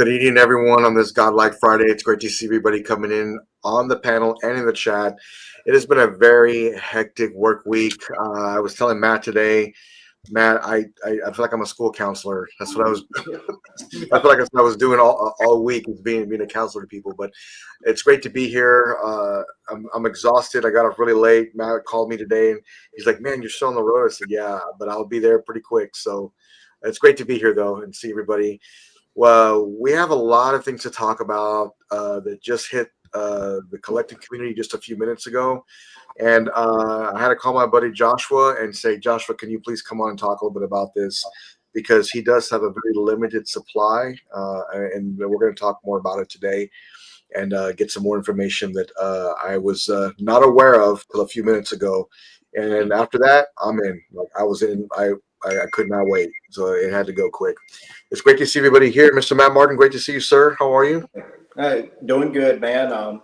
evening, everyone, on this Godlike Friday. It's great to see everybody coming in on the panel and in the chat. It has been a very hectic work week. I was telling Matt today, Matt, I feel like I'm a school counselor. That's what I was. I feel like that's what I was doing all week, is being a counselor to people. But it's great to be here. I'm exhausted. I got up really late. Matt called me today, and he's like, "Man, you're still on the road." I said, "Yeah, but I'll be there pretty quick." So it's great to be here, though, and see everybody. Well, we have a lot of things to talk about that just hit the collective community just a few minutes ago. And I had to call my buddy Joshua and say, Joshua, can you please come on and talk a little bit about this? Because he does have a very limited supply, and we're going to talk more about it today and get some more information that I was not aware of till a few minutes ago. And after that, I'm in. Like I was in. I could not wait, so it had to go quick. It's great to see everybody here. Mr. Matt Martin, great to see you, sir. How are you? Doing good, man.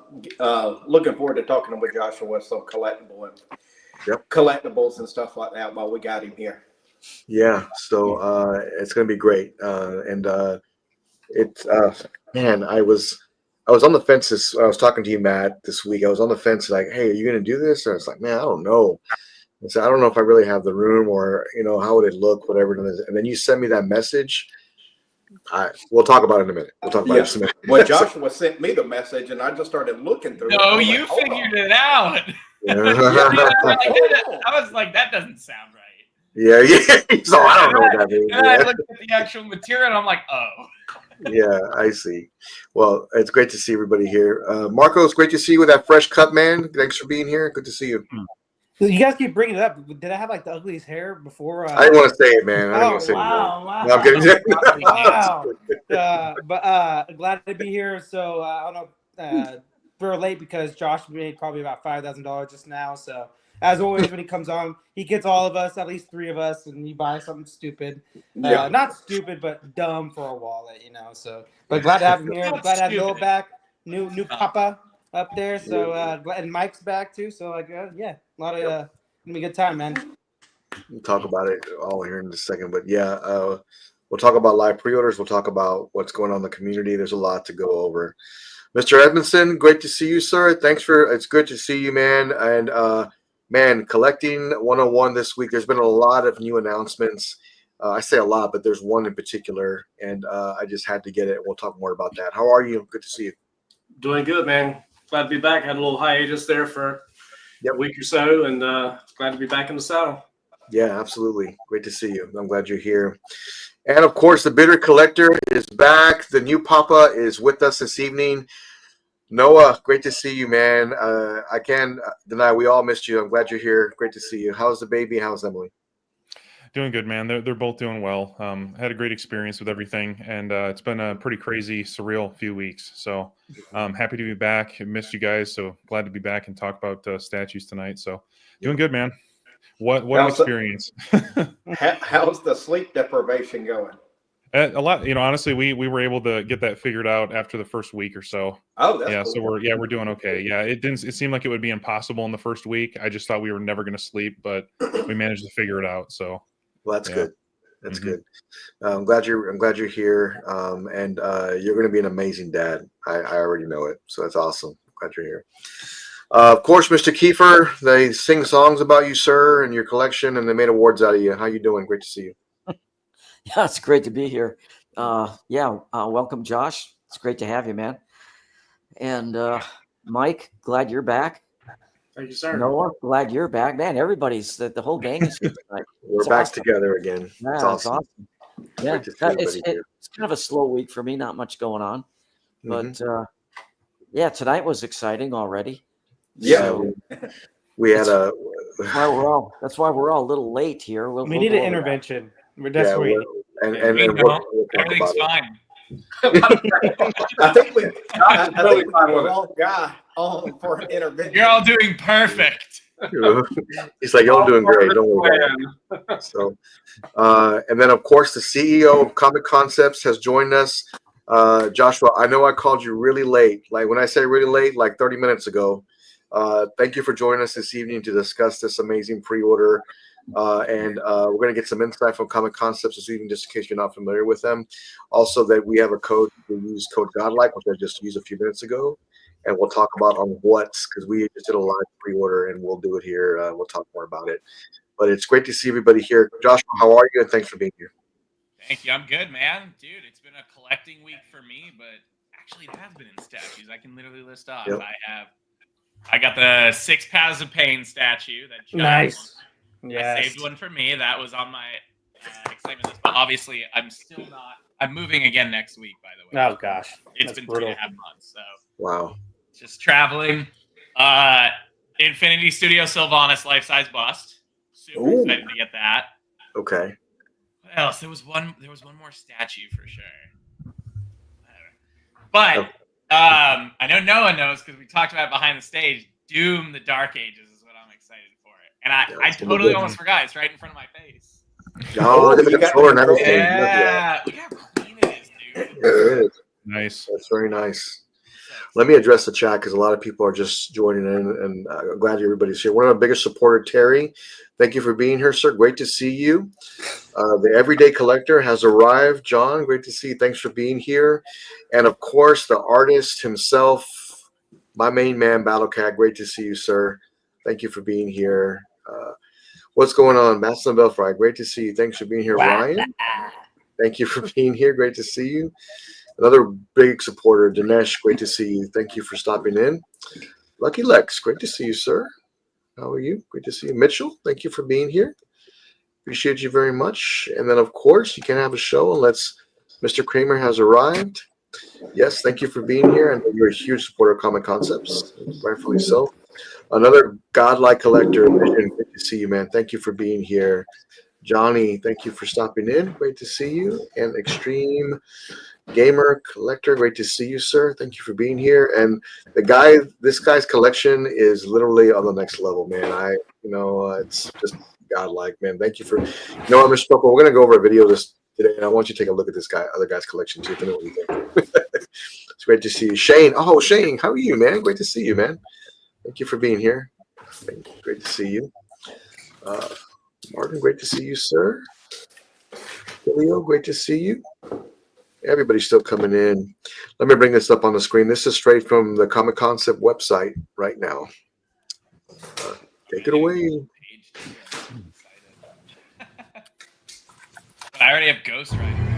Looking forward to talking with Joshua with some collectibles and stuff like that while we got him here. Yeah, so it's going to be great. Man, I was on the fence. I was talking to you, Matt, this week. I was on the fence, like, hey, are you going to do this? And I was like, man, I don't know. I said, I don't know if I really have the room, or how would it look, whatever. And then you sent me that message. We'll talk about it in a minute. We'll talk about it in a minute. Well, Joshua sent me the message, and I just started looking through it. No, you figured it out. Yeah. I was like, that doesn't sound right. Yeah. So I don't know what that means. And I looked at the actual material, and I'm like, oh. Yeah, I see. Well, it's great to see everybody here. Marco, it's great to see you with that fresh cut, man. Thanks for being here. Good to see you. You guys keep bringing it up. Did I have like the ugliest hair before? I didn't want to say it, man. I didn't want to say it. Wow. No, I'm kidding. Wow. But glad to be here. So I don't know. We're late because Josh made probably about $5,000 just now. So as always, when he comes on, he gets all of us, at least three of us, and you buy something stupid. Not stupid, but dumb for a wallet, So, but glad to have him here. Glad to have Noah back. New Papa up there. So and Mike's back too. So a lot of gonna be a good time, man. We'll talk about it all here in a second, but we'll talk about live pre-orders. We'll talk about what's going on in the community. There's a lot to go over. Mr. Edmondson, great to see you, sir. It's good to see you, man. And man, collecting 101 this week. There's been a lot of new announcements. I say a lot, but there's one in particular, and I just had to get it. We'll talk more about that. How are you? Good to see you. Doing good, man. Glad to be back. Had a little hiatus there for a week or so, and glad to be back in the saddle. Yeah, absolutely. Great to see you. I'm glad you're here. And, of course, the Bitter Collector is back. The new Papa is with us this evening. Noah, great to see you, man. I can't deny we all missed you. I'm glad you're here. Great to see you. How's the baby? How's Emily? Doing good, man. They're both doing well. Had a great experience with everything, and it's been a pretty crazy, surreal few weeks. So happy to be back. Missed you guys, so glad to be back and talk about statues tonight. So doing good, man. What an experience. How's the sleep deprivation going? A lot. Honestly, we were able to get that figured out after the first week or so. Oh, that's cool. So we're doing okay. Yeah, it seemed like it would be impossible in the first week. I just thought we were never going to sleep, but we managed to figure it out. So. Well, that's good. That's good. I'm glad you're here, and you're going to be an amazing dad. I already know it, so that's awesome. Glad you're here. Of course, Mr. Kiefer, they sing songs about you, sir, and your collection, and they made awards out of you. How you doing? Great to see you. Yeah, it's great to be here. Welcome, Josh. It's great to have you, man. And Mike, glad you're back. Thank you, sir. Noah, glad you're back, man. Everybody's the whole gang is here tonight. We're back together again. Yeah, it's awesome. Yeah, it's kind of a slow week for me. Not much going on, but tonight was exciting already. Yeah, so, we had that's why we're all a little late here. We need an intervention. We're desperate. Everything's fine. I think we're all for an intervention. You're all doing perfect. He's like, y'all doing great. Don't worry about it. So, and then, of course, the CEO of Comic Concepts has joined us. Joshua, I know I called you really late. Like when I say really late, like 30 minutes ago. Thank you for joining us this evening to discuss this amazing pre-order. And we're going to get some insight from Comic Concepts this evening, just in case you're not familiar with them. Also, that we have a code. We use code Godlike, which I just used a few minutes ago, and we'll talk about on what's, because we just did a live pre-order, and we'll do it here. We'll talk more about it. But it's great to see everybody here. Joshua, how are you? And thanks for being here. Thank you. I'm good, man. Dude, it's been a collecting week for me, but actually it has been in statues. I can literally list off. Yep. I got the 6 Paths of Pain statue. That Nice. I Yes. saved one for me. That was on my excitement list. But obviously, I'm still not. I'm moving again next week, by the way. Oh gosh. It's That's been brutal. 3.5 months. So Wow. just traveling. Infinity Studio Sylvanas life-size bust. Super Ooh. excited to get that. Okay. What else? There was one more statue for sure. But I know Noah knows because we talked about it behind the stage. Doom: The Dark Ages is what I'm excited for. And I totally almost forgot. It's right in front of my face. Oh, look at the You got controller and the controller. everything. Yeah. Look how clean it is, dude. There it is. Nice. That's very nice. Let me address the chat because a lot of people are just joining in, and I'm glad everybody's here. One of our biggest supporter, Terry. Thank you for being here, sir. Great to see you. The Everyday Collector has arrived. John, great to see you. Thanks for being here. And of course, the artist himself, my main man, Battlecat. Great to see you, sir. Thank you for being here. What's going on, Master Belfry? Great to see you. Thanks for being here, Ryan. Thank you for being here. Great to see you. Another big supporter, Dinesh. Great to see you. Thank you for stopping in. Lucky Lex, great to see you, sir. How are you? Great to see you. Mitchell, thank you for being here. Appreciate you very much. And then, of course, you can have a show unless Mr. Kramer has arrived. Yes, thank you for being here. And you're a huge supporter of Comic Concepts, rightfully so. Another Godlike Collector, Vision. Great to see you, man. Thank you for being here. Johnny, thank you for stopping in. Great to see you. And Extreme Gamer Collector, great to see you, sir. Thank you for being here. And this guy's collection is literally on the next level, man. It's just godlike, man. Thank you for, Mr. Popo, we're gonna go over a video this today, and I want you to take a look at this other guy's collection too. To know what you think. It's great to see you, Shane. Oh, Shane, how are you, man? Great to see you, man. Thank you for being here. Great to see you, Martin. Great to see you, sir. Leo, great to see you. Everybody's still coming in. Let me bring this up on the screen. This is straight from the Comic Concept website right now. Take it away. But I already have Ghost Rider.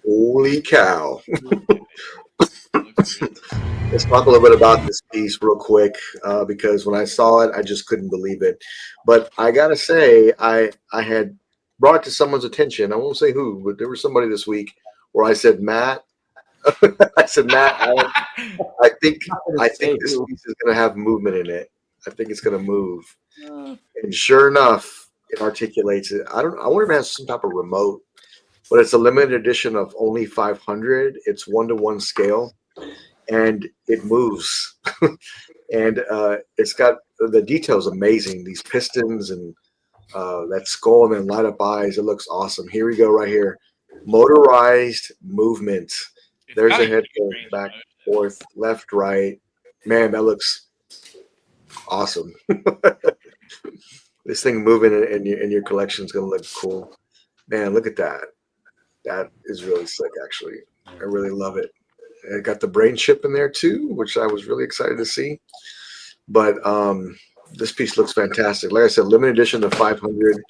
Holy cow. Let's talk a little bit about this piece real quick because when I saw it, I just couldn't believe it. But I got to say, I had brought it to someone's attention. I won't say who, but there was somebody this week where I said, Matt, I think this piece is going to have movement in it. I think it's going to move. And sure enough, it articulates it. I wonder if it has some type of remote, but it's a limited edition of only 500. It's 1-to-1 scale. And it moves, and it's got the details amazing. These pistons and that skull and then light up eyes. It looks awesome. Here we go, right here. Motorized movement. There's a head going back, forth, left, right. Man, that looks awesome. This thing moving in your collection is gonna look cool. Man, look at that. That is really sick. Actually, I really love it. It got the brain chip in there too, which I was really excited to see. But this piece looks fantastic. Like I said, limited edition of 500.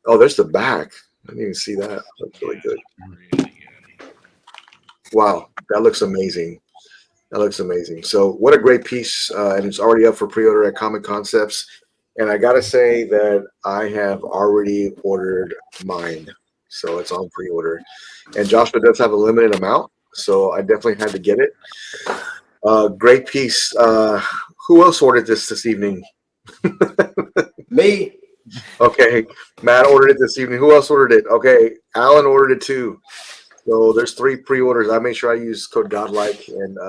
Oh, there's the back. I didn't even see that. That's really good. Wow, that looks amazing. That looks amazing. So what a great piece. And it's already up for pre-order at Comic Concepts. And I got to say that I have already ordered mine. So it's on pre-order. And Joshua does have a limited amount. So I definitely had to get it. Great piece. Who else ordered this evening? Me. Okay, Matt ordered it this evening. Who else ordered it? Okay, Alan ordered it too. So there's 3 pre-orders. I made sure I used code Godlike, and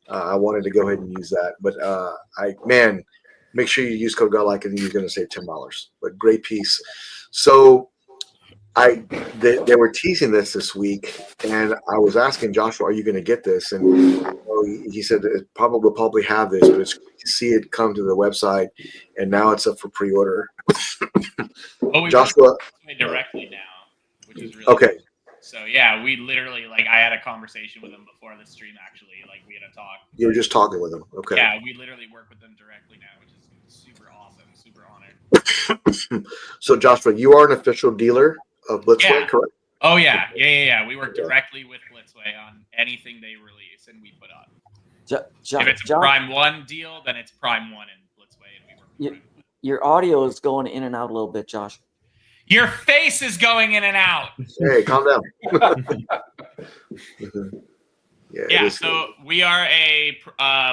I wanted to go ahead and use that. But make sure you use code Godlike, and you're going to save $10. But great piece. So They were teasing this week, and I was asking Joshua, "Are you going to get this?" And he said it will probably have this, but it's great to see it come to the website, and now it's up for pre-order. Oh, we Joshua directly now, which is really okay. cool. So yeah, we literally I had a conversation with him before the stream. Actually, we had a talk. You were just talking with him. Okay. Yeah, we literally work with them directly now, which is super awesome. Super honored. So Joshua, you are an official dealer of Blitzway, correct? Oh yeah. We work directly with Blitzway on anything they release, and we put up. If it's a Prime 1 deal, then it's Prime 1 and Blitzway, and we work with Prime 1. Your audio is going in and out a little bit, Josh. Your face is going in and out. Hey, calm down. Yeah, so we are a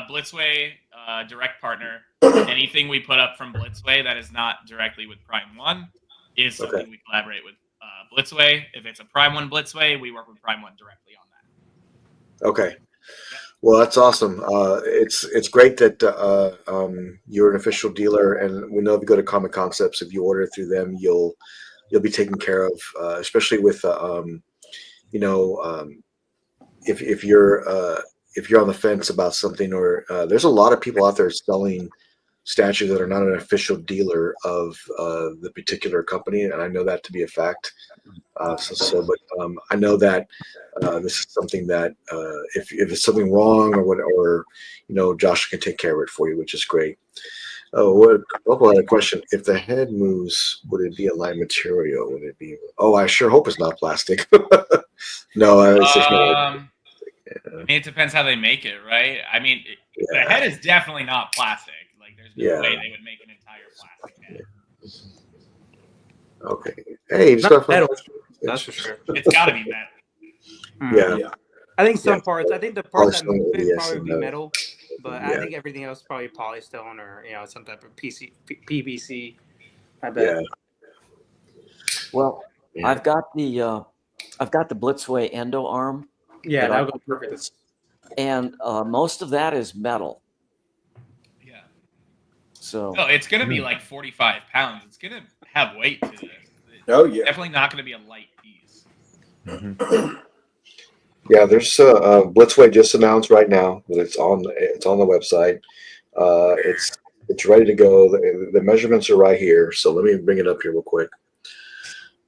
Blitzway direct partner. Anything we put up from Blitzway that is not directly with Prime 1 is something we collaborate with Blitzway. If it's a Prime 1 Blitzway, we work with Prime 1 directly on that. Okay. Well, that's awesome. It's great that you're an official dealer, and we know if you go to Comic Concepts, if you order through them, you'll be taken care of. Especially with if you're on the fence about something, or there's a lot of people out there selling statues that are not an official dealer of the particular company, and I know that to be a fact. But I know that this is something that if it's something wrong or what, or Josh can take care of it for you, which is great. Oh, I had a question. If the head moves, would it be a light material? Would it be? Oh, I sure hope it's not plastic. No, it's just I mean, it depends how they make it, right? I mean, the head is definitely not plastic. There's no way they would make an entire plastic head. Okay. Hey, you just metal. That's for sure. It's got to be Yeah. metal. I think some parts. I think the parts that move it Yes, probably and be no. metal, but I think everything else probably polystone or some type of PVC. I bet. Yeah. Well, I've got the Blitzway endo arm. Yeah, that would go perfect. And most of that is metal. Yeah. So it's going to be 45 pounds. It's going to have weight to it. Oh yeah. Definitely not going to be a light piece. Mm-hmm. Yeah, there's Blitzway just announced right now that it's on the website. It's ready to go. The measurements are right here. So let me bring it up here real quick.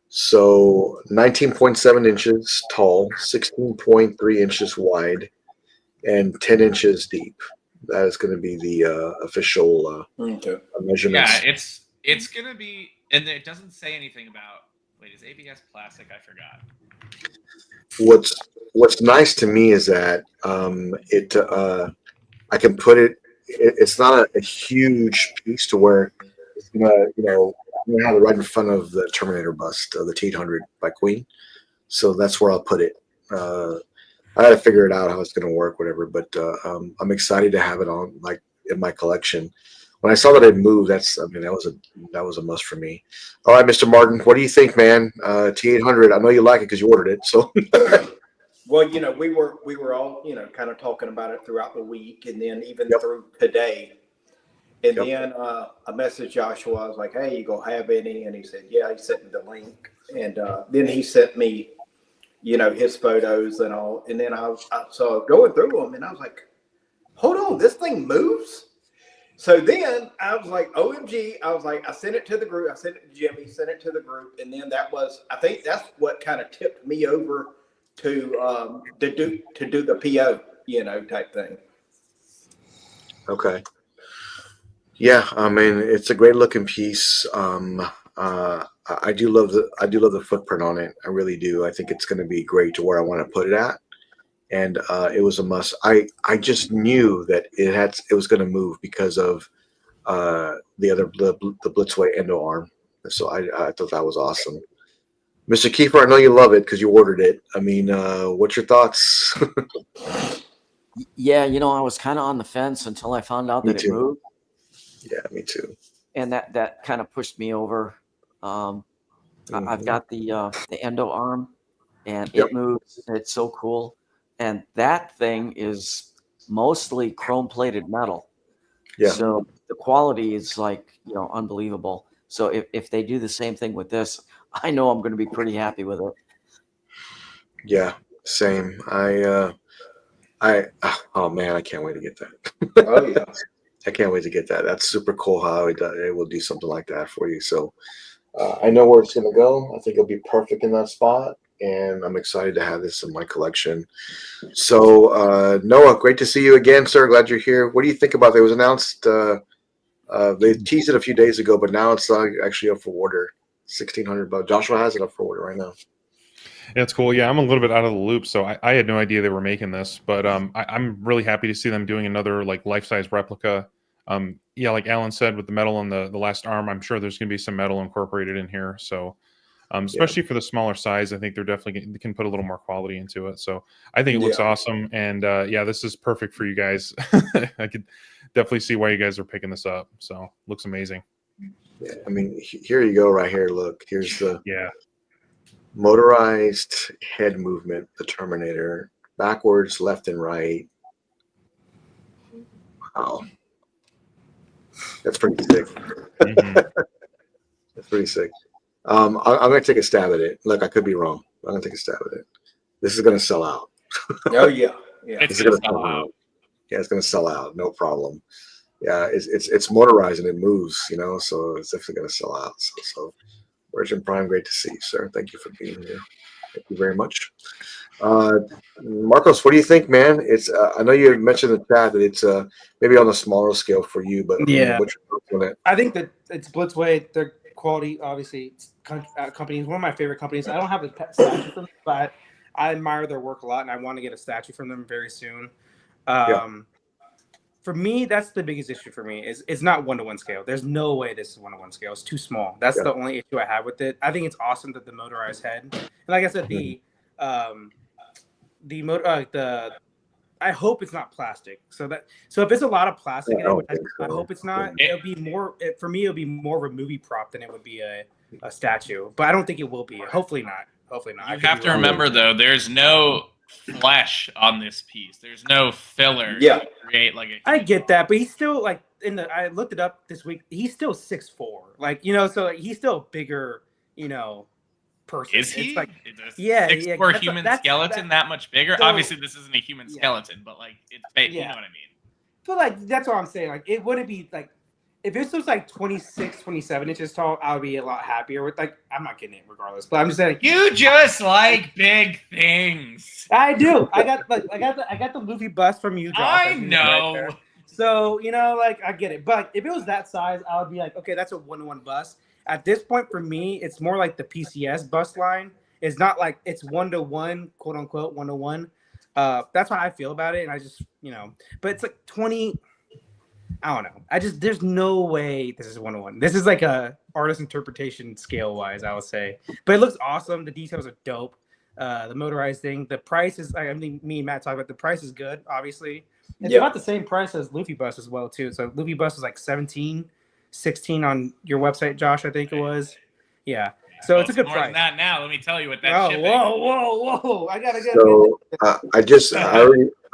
So 19.7 inches tall, 16.3 inches wide, and 10 inches deep. That is going to be the official measurements. Yeah, it's going to be, and it doesn't say anything about. Wait, is ABS plastic? I forgot. What's nice to me is that I can put it. It's not a huge piece to where it's gonna I'm gonna have it right in front of the Terminator bust of the T-800 by Queen. So that's where I'll put it. I got to figure it out how it's gonna work, whatever. But I'm excited to have it on in my collection. When I saw that it moved, that was a must for me. All right, Mr. Martin, what do you think, man? T-800. I know you like it because you ordered it. So. Well, we were all kind of talking about it throughout the week, and then even through today. And then I messaged Joshua. I was like, "Hey, you gonna have any?" And he said, "Yeah." He sent me the link, and then he sent me, his photos and all. And then I so going through them, and I was like, "Hold on, this thing moves." So then I was like, "OMG!" I was like, I sent it to the group. I sent it to Jimmy. Sent it to the group, and then I think that's what kind of tipped me over to do the PO, type thing. Okay. Yeah, I mean it's a great looking piece. I do love the footprint on it. I really do. I think it's going to be great to where I want to put it at, and it was a must. I just knew that it was going to move because of the Blitzway endo arm. So I thought that was awesome. Mr. Kiefer, I know you love it because you ordered it. I mean, what's your thoughts? Yeah, I was kind of on the fence until I found out that it moved. Yeah, me too. And that kind of pushed me over. I've got the endo arm, and it moves. It's so cool. And that thing is mostly chrome plated metal. Yeah. So the quality is unbelievable. So if they do the same thing with this, I know I'm going to be pretty happy with it. Yeah, same. Oh man, I can't wait to get that. Oh yeah. I can't wait to get that. That's super cool how it will do something like that for you. So I know where it's going to go. I think it'll be perfect in that spot, and I'm excited to have this in my collection. So Noah, great to see you again, sir. Glad you're here. What do you think about it? It was announced. They teased it a few days ago, but now it's actually up for order. $1,600. Joshua has it up for order right now. Yeah, it's cool. Yeah, I'm a little bit out of the loop, so I had no idea they were making this, but I'm really happy to see them doing another like life-size replica. Yeah, like Alan said, with the metal on the last arm, I'm sure there's going to be some metal incorporated in here. So, especially for the smaller size, I think they're definitely can put a little more quality into it. So I think it looks awesome, and yeah, this is perfect for you guys. I could definitely see why you guys are picking this up. So, looks amazing. Yeah, I mean, here you go, right here. Look, here's the Yeah. motorized head movement, the Terminator, backwards, left and right. Wow. That's pretty sick. Mm-hmm. That's pretty sick. I'm going to take a stab at it. Look, I could be wrong. I'm going to take a stab at it. This is going to sell out. Oh yeah. Yeah. It's going gonna to sell out. Yeah, it's going to sell out. No problem. Yeah, it's motorized and it moves, you know, so it's definitely going to sell out. So Virgin Prime, great to see you, sir. Thank you for being here. Thank you very much. Marcos, what do you think, man? It's I know you mentioned in the chat that it's maybe on a smaller scale for you, but Yeah. what's your thoughts on it? I think that it's Blitzway. Their quality, obviously, company is one of my favorite companies. I don't have a statue from them, but I admire their work a lot, and I want to get a statue from them very soon. For me, that's the biggest issue for me. Is it's not 1-to-1 scale. There's no way this is 1-to-1 scale. It's too small. That's the only issue I have with it. I think it's awesome that the motorized head, and like I said, I hope it's not plastic. So if it's a lot of plastic in it, which I hope it's not, it'll be more for me. It'll be more of a movie prop than it would be a statue. But I don't think it will be. Hopefully not. Hopefully not. You have to remember though, there's no flesh on this piece. There's no filler. Yeah. To create like a. I get that, but he's still like I looked it up this week. He's still 6'4". Like so like, he's still a bigger person. Is he? It's like, yeah, 6'4" That's human skeleton that much bigger? So, obviously, this isn't a human skeleton, but like it's you know what I mean. But like that's what I'm saying. Like it wouldn't be like if this was like 26, 27 inches tall, I would be a lot happier with like I'm not getting it regardless. But I'm just saying you just like big things. I do. I got the Luffy bust from you, Josh. I know. Right, so like I get it. But if it was that size, I would be like, okay, that's a 1-to-1 bust. At this point, for me, it's more like the PCS bust line. It's not like it's 1-to-1, quote unquote, 1-to-1. That's how I feel about it. And I just, but it's like 20. I don't know. There's no way this is 1-to-1. This is like a artist interpretation scale wise, I would say. But it looks awesome. The details are dope. The motorized thing. The price is, I mean, me and Matt talked about the price is good, obviously. It's about the same price as Luffy Bus as well, too. So Luffy Bus was like 16 on your website, Josh, I think it was. Yeah. So it's a good more price. Than that now, let me tell you what that shipping. Whoa! I gotta get. So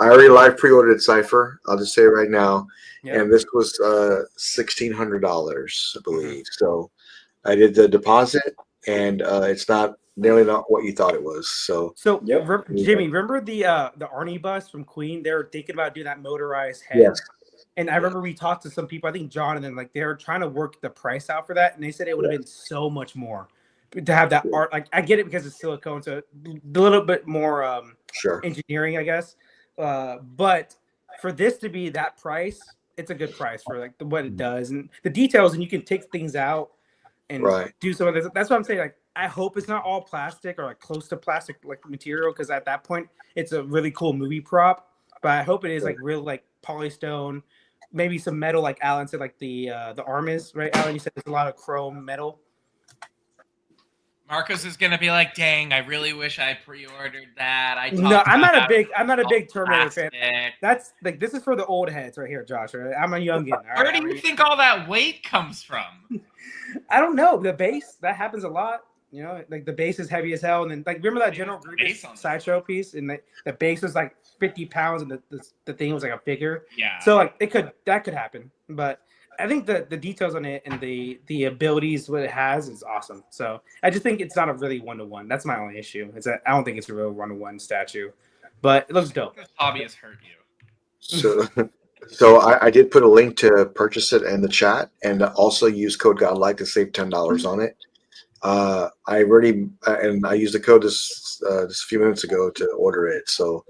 I already live pre-ordered Cypher. I'll just say it right now, and this was $1,600, I believe. So I did the deposit, and it's nearly not what you thought it was. So Jimmy, remember the Arnie bus from Queen? They were thinking about doing that motorized head. Yes. And I remember we talked to some people, I think John, and then like they were trying to work the price out for that, and they said it would have been so much more to have that art. Like I get it because it's silicone, so a little bit more engineering, I guess. But for this to be that price, it's a good price for like what it does and the details, and you can take things out and do some of this. That's what I'm saying. Like I hope it's not all plastic or like close to plastic like material, because at that point it's a really cool movie prop. But I hope it is like real like polystone. Maybe some metal, like Alan said, like the arm is, right? Alan, you said there's a lot of chrome metal. Marcos is gonna be like, "Dang, I really wish I pre-ordered that." I'm not a big Terminator fan. That's like this is for the old heads right here, Josh. Right? I'm a youngin. Where do you think all that weight comes from? I don't know. The base that happens a lot. You know, like the base is heavy as hell, and then like remember that General Grievous sideshow piece, and the base was like 50 pounds, and the thing was like a figure. Yeah. So like that could happen, but I think the details on it and the abilities what it has is awesome. So I just think it's not a really 1-to-1. That's my only issue. I don't think it's a real 1-to-1 statue, but it looks dope. This hobby has hurt you. So I did put a link to purchase it in the chat, and also use code Godlike to save $10 on it. I already and I used the code just a few minutes ago to order it. So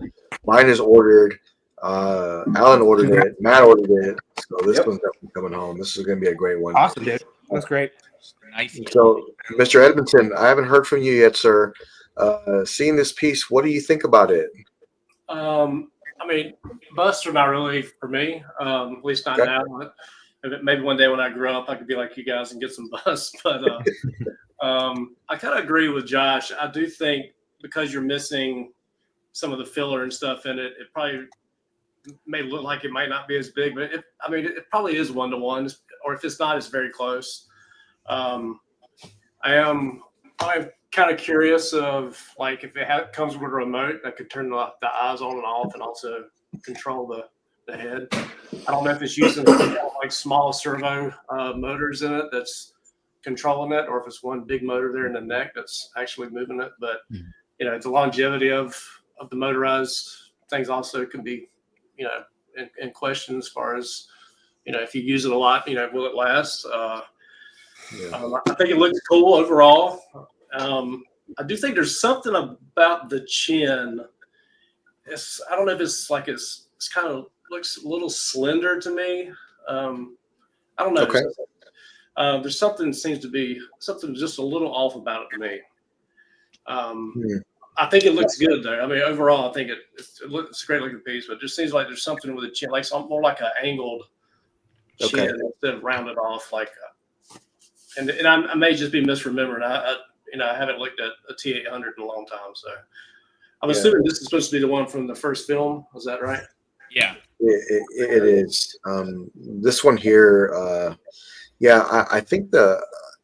mine is ordered. Alan ordered it. Matt ordered it. So this one's definitely coming home. This is going to be a great one. Awesome, dude. That's great. Nice. So, Mr. Edmondson, I haven't heard from you yet, sir. Seeing this piece, what do you think about it? I mean, busts are not really for me, at least not now. Maybe one day when I grow up, I could be like you guys and get some busts. But I kind of agree with Josh. I do think because you're missing some of the filler and stuff in it, it probably may look like it might not be as big. But it probably is 1-to-1, or if it's not, it's very close. I'm kind of curious of like if it comes with a remote that could turn the eyes on and off and also control the head. I don't know if it's using like small servo motors in it that's controlling it, or if it's one big motor there in the neck that's actually moving it. But the longevity of the motorized things also can be in question as far as if you use it a lot, will it last? I think it looks cool overall. I do think there's something about the chin. I don't know if it's kind of looks a little slender to me. I don't know. Okay. There's something seems to be something just a little off about it to me. I think it looks good though. I mean, overall, I think it's a great looking piece, but it just seems like there's something with the chin, like something more like an angled chin instead of rounded off. And I may just be misremembering. I haven't looked at a T800 in a long time, so I'm assuming this is supposed to be the one from the first film. Is that right? Yeah, it is. This one here, I think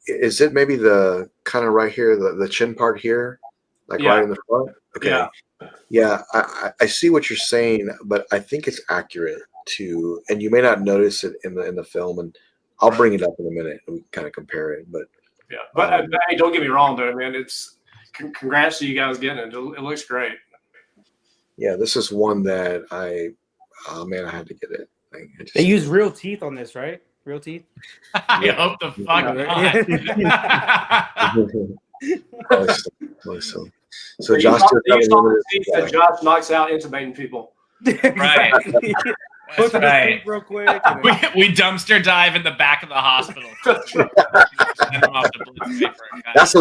is it maybe the kind of right here, the chin part here, right in the front? Okay. Yeah, I see what you're saying, but I think it's accurate too, and you may not notice it in the film, and I'll bring it up in a minute and we can kind of compare it, but. Yeah, but hey, don't get me wrong, though, man. It's congrats to you guys getting it. It looks great. Yeah, this is one that I had to get it. They use real teeth on this, right? Real teeth. I hope the fuck not. So Josh, Josh knocks out intubating people. Right. That's right. Real quick. We dumpster dive in the back of the hospital. That's the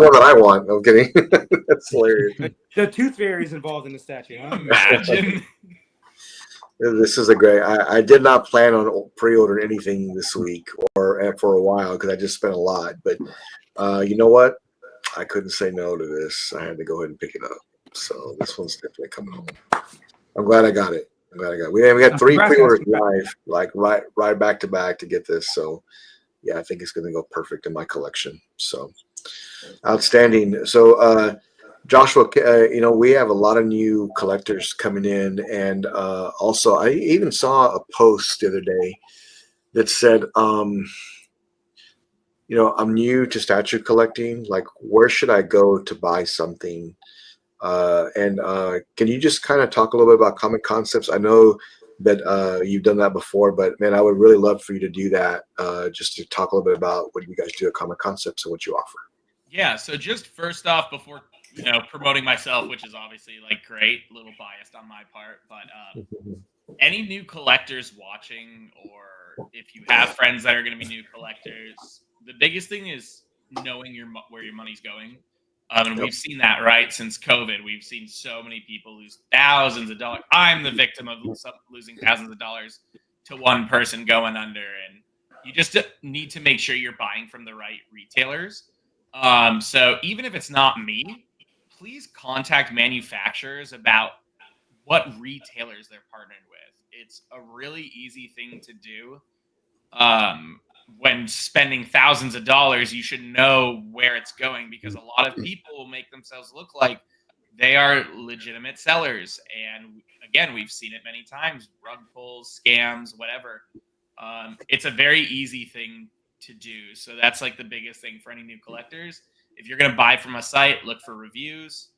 one that I want. I'm kidding. That's hilarious. The tooth fairy is involved in the statue. Huh? Imagine. This is a great. I did not plan on pre-ordering anything this week or for a while because I just spent a lot. But you know what? I couldn't say no to this. I had to go ahead and pick it up. So this one's definitely coming home. I'm glad I got it. We got 3 pre-orders live, right back to back to get this. So, yeah, I think it's going to go perfect in my collection. So, outstanding. So, Joshua, we have a lot of new collectors coming in, and also I even saw a post the other day that said, I'm new to statue collecting. Like, where should I go to buy something? And can you just kind of talk a little bit about Common Concepts? I know that you've done that before, but man, I would really love for you to do that, just to talk a little bit about what you guys do at Common Concepts and what you offer. Yeah, so just first off, before promoting myself, which is obviously great, a little biased on my part, but any new collectors watching, or if you have friends that are going to be new collectors, the biggest thing is knowing where your money's going. And we've seen that, right? Since COVID, we've seen so many people lose thousands of dollars. I'm the victim of losing thousands of dollars to one person going under. And you just need to make sure you're buying from the right retailers. So even if it's not me, please contact manufacturers about what retailers they're partnered with. It's a really easy thing to do. when spending thousands of dollars, you should know where it's going, because a lot of people will make themselves look like they are legitimate sellers. And again, we've seen it many times, rug pulls, scams, whatever. It's a very easy thing to do. So that's like the biggest thing for any new collectors. If you're going to buy from a site, look for reviews.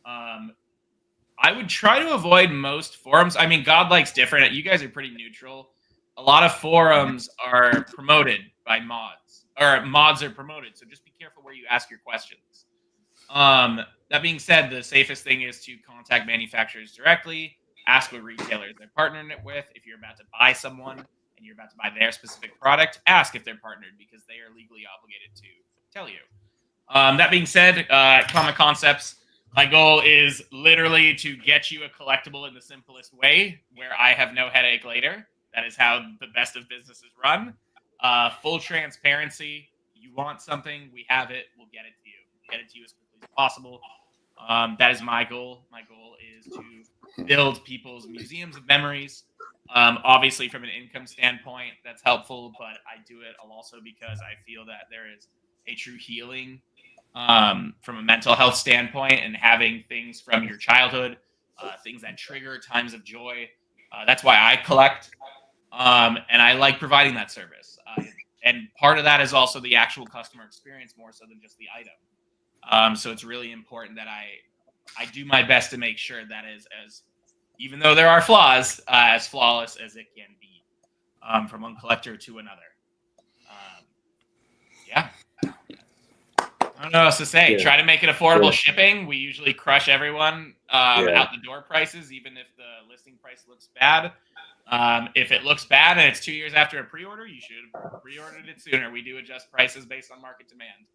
I would try to avoid most forums. I mean, Godlike's different. You guys are pretty neutral. A lot of forums are promoted by mods, or mods are promoted. So just be careful where you ask your questions. That being said, the safest thing is to contact manufacturers directly, ask what retailers they're partnering it with. If you're about to buy someone and you're about to buy their specific product, ask if they're partnered, because they are legally obligated to tell you. That being said, Common Concepts, my goal is literally to get you a collectible in the simplest way, where I have no headache later. That is how the best of businesses run. Full transparency. You want something, we have it. We'll get it to you. Get it to you as quickly as possible. That is my goal. My goal is to build people's museums of memories. Obviously, from an income standpoint, that's helpful, but I do it also because I feel that there is a true healing from a mental health standpoint, and having things from your childhood, things that trigger times of joy. That's why I collect, and I like providing that service. And part of that is also the actual customer experience, more so than just the item. So it's really important that I do my best to make sure that is, as even though there are flaws, as flawless as it can be, from one collector to another. Yeah. I don't know what else to say. Yeah. Try to make it affordable Yeah. shipping. We usually crush everyone out the door prices, even if the listing price looks bad. If it looks bad and it's 2 years after a pre-order, you should have pre-ordered it sooner. We do adjust prices based on market demand.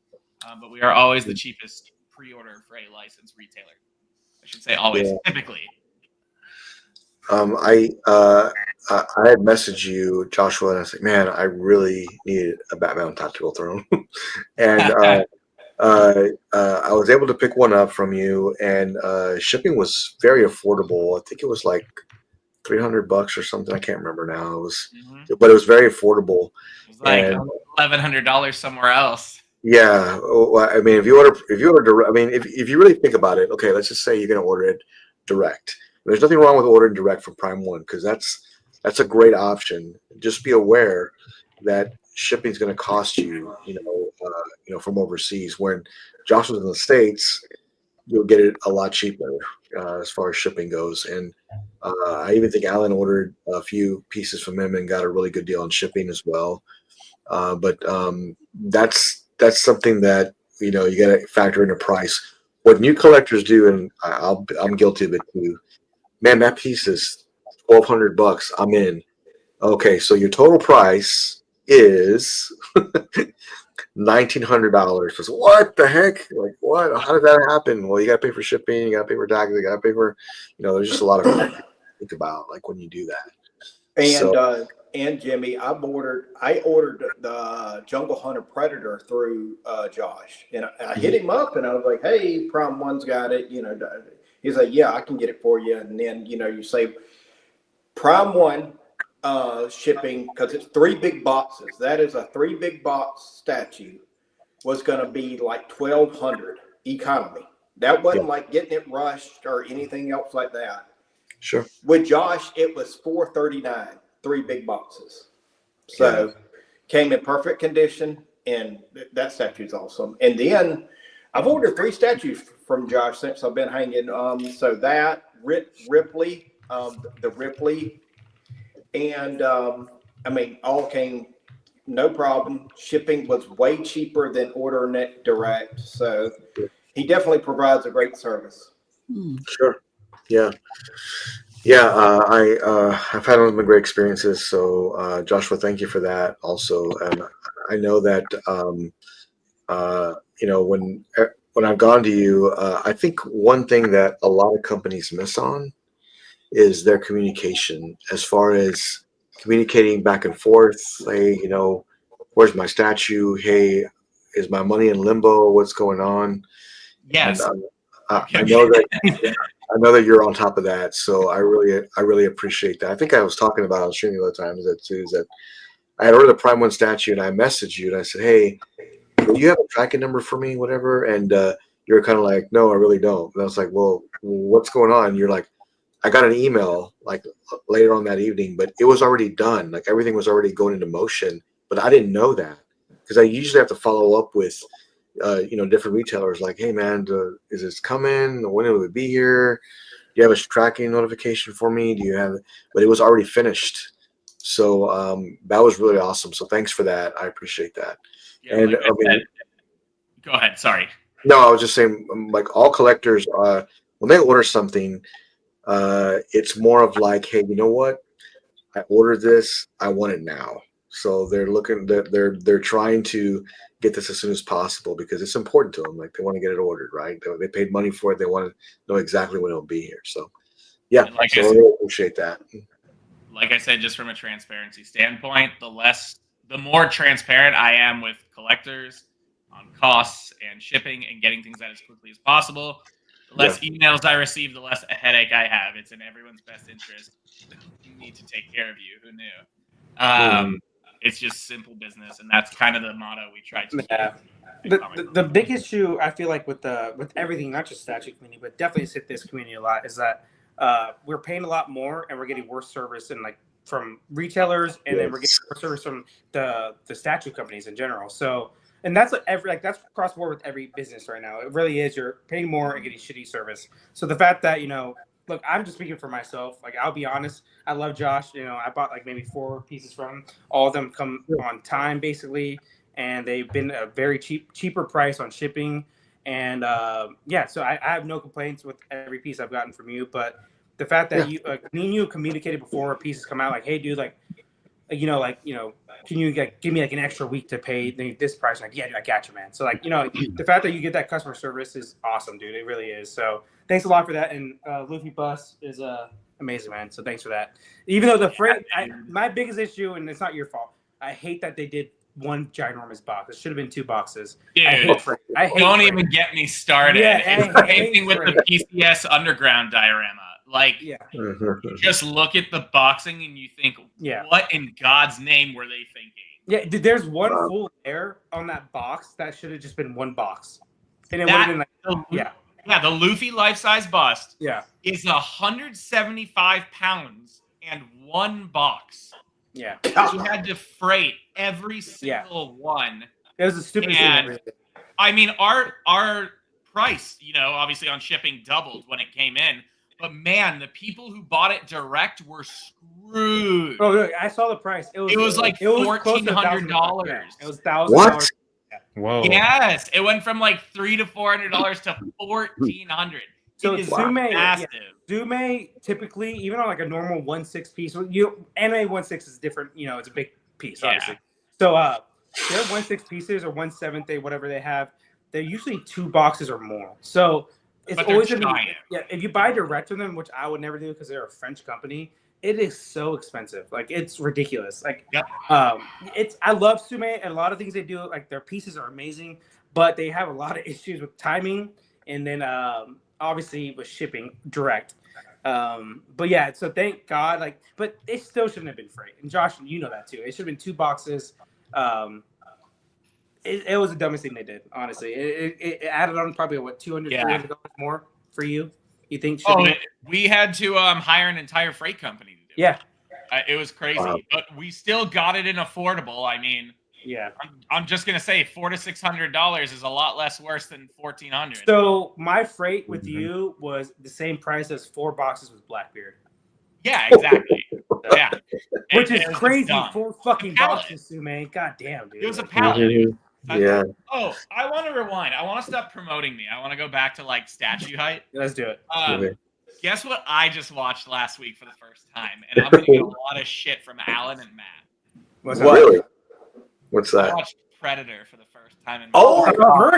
But we are always the cheapest pre-order for a licensed retailer. I should say always, typically. I had messaged you, Joshua, and I was like, man, I really needed a Batman Tactical Throne. And I was able to pick one up from you, and shipping was very affordable. I think it was like $300 or something. I can't remember now. It was, but it was very affordable. It was like $1,100 somewhere else. Yeah, well, I mean, if you order direct, I mean, if you really think about it, okay, let's just say you're going to order it direct. There's nothing wrong with ordering direct from Prime One, because that's a great option. Just be aware that shipping is going to cost you, from overseas. When Josh was in the States, you'll get it a lot cheaper as far as shipping goes. And I even think Alan ordered a few pieces from him and got a really good deal on shipping as well. But that's something that you got to factor into price. What new collectors do, and I'm guilty of it too. Man, that piece is $1,200. I'm in. Okay, so your total price is $1,900. What the heck? Like, what? How did that happen? Well, you got to pay for shipping. You got to pay for taxes. You got to pay for, there's just a lot of things to think about, like when you do that. And Jimmy, I ordered the Jungle Hunter Predator through Josh, and I hit him up, and I was like, "Hey, Prime One's got it." He's like, "Yeah, I can get it for you." And then you save Prime One shipping, because it's 3 big boxes. That is a 3 big box statue. Was going to be like $1,200 economy. That wasn't like getting it rushed or anything else like that. Sure. With Josh, it was $439. 3 big boxes. So came in perfect condition, and that statue is awesome. And then I've ordered 3 statues from Josh since I've been hanging. So that Ripley, the Ripley, and all came no problem. Shipping was way cheaper than ordering it direct. So he definitely provides a great service. Sure. Yeah. Yeah, I've had some great experiences. So, Joshua, thank you for that. Also, and I know that when I've gone to you, I think one thing that a lot of companies miss on is their communication, as far as communicating back and forth. Hey, where's my statue? Hey, is my money in limbo? What's going on? Yes. And, I know that. I know that you're on top of that, so I really appreciate that. I think I was talking about on stream the other time is that I had ordered the Prime 1 statue, and I messaged you, and I said, hey, do you have a tracking number for me, whatever? And you were kind of like, no, I really don't. And I was like, well, what's going on? And you're like, I got an email like later on that evening, but it was already done. Like everything was already going into motion, but I didn't know that because I usually have to follow up with, different retailers like, hey man, is this coming? When will it be here? Do you have a tracking notification for me? Do you have, but it was already finished. So that was really awesome. So thanks for that. I appreciate that. Yeah, And like I said, go ahead. Sorry. no, I was just saying, like all collectors, when they order something, it's more of like, hey, you know what? I ordered this. I want it now. So they're trying to get this as soon as possible because it's important to them. Like they want to get it ordered, right? They paid money for it. They want to know exactly when it'll be here. So, yeah, Like so I I said- really appreciate that. Like I said, just from a transparency standpoint, the more transparent I am with collectors on costs and shipping and getting things out as quickly as possible, the less emails I receive, the less a headache I have. It's in everyone's best interest. We need to take care of you. Who knew? It's just simple business, and that's kind of the motto we try to. Yeah. The big issue I feel like with everything, not just statue community, but definitely hit this community a lot, is that we're paying a lot more and we're getting worse service and like from retailers, and then we're getting worse service from the statue companies in general. So, and that's that's across the board with every business right now. It really is. You're paying more and getting shitty service. So the fact that look, I'm just speaking for myself. Like I'll be honest, I love Josh. I bought like maybe 4 pieces from him. All of them come on time basically, and they've been a very cheaper price on shipping. And so I have no complaints with every piece I've gotten from you. But the fact that me and you communicated before pieces come out, like, hey, dude, can you give me like an extra week to pay this price? Like, yeah, dude, I got you, man. So like, the fact that you get that customer service is awesome, dude. It really is. So thanks a lot for that. And Luffy Bus is amazing, man. So thanks for that. Even though the freight, my biggest issue, and it's not your fault, I hate that they did one ginormous box. It should have been 2 boxes. Dude, I hate freight. Don't even get me started. Yeah, it's the same thing with the PCS Underground diorama. Like, you just look at the boxing and you think, what in God's name were they thinking? Yeah, there's one full layer on that box that should have just been 1 box, and it would have been like the Luffy life-size bust. Is 175 pounds and 1 box. Yeah, you had to freight every single one. It was a stupid thing. I mean, our price, obviously on shipping doubled when it came in. But man, the people who bought it direct were screwed. Oh, look, I saw the price. It was like $1,400. It was $1,000. What? Whoa. Yes, it went from like $300 to $400 to $1,400. So massive. Zume typically, even on like a normal 1/6 piece, anime 1/6 is different. It's a big piece, obviously. So their 1/6 pieces or 1/7, whatever they have, they're usually 2 boxes or more. So it's always if you buy direct from them, which I would never do because they're a French company, it is so expensive. Like it's ridiculous. Like I love Sume and a lot of things they do. Like their pieces are amazing, but they have a lot of issues with timing and then obviously with shipping direct. But yeah, so thank God. But it still shouldn't have been freight. And Josh, you know that too. It should have been 2 boxes. It was the dumbest thing they did, honestly. It added on probably $200, $300 more for you. You think? We had to hire an entire freight company to do it. It was crazy, but we still got it in affordable. I mean, I'm just gonna say $400 to $600 is a lot less worse than $1,400. So my freight with you was the same price as 4 boxes with Blackbeard. Yeah, exactly. Which is crazy. 4 fucking boxes, man. God damn, dude. It was a pallet. Yeah. Oh, I want to rewind. I want to stop promoting me. I want to go back to like statue height. Let's do it. Guess what I just watched last week for the first time, and I'm gonna get a lot of shit from Alan and Matt. What's really? What's that? I watched Predator for the first time in my life.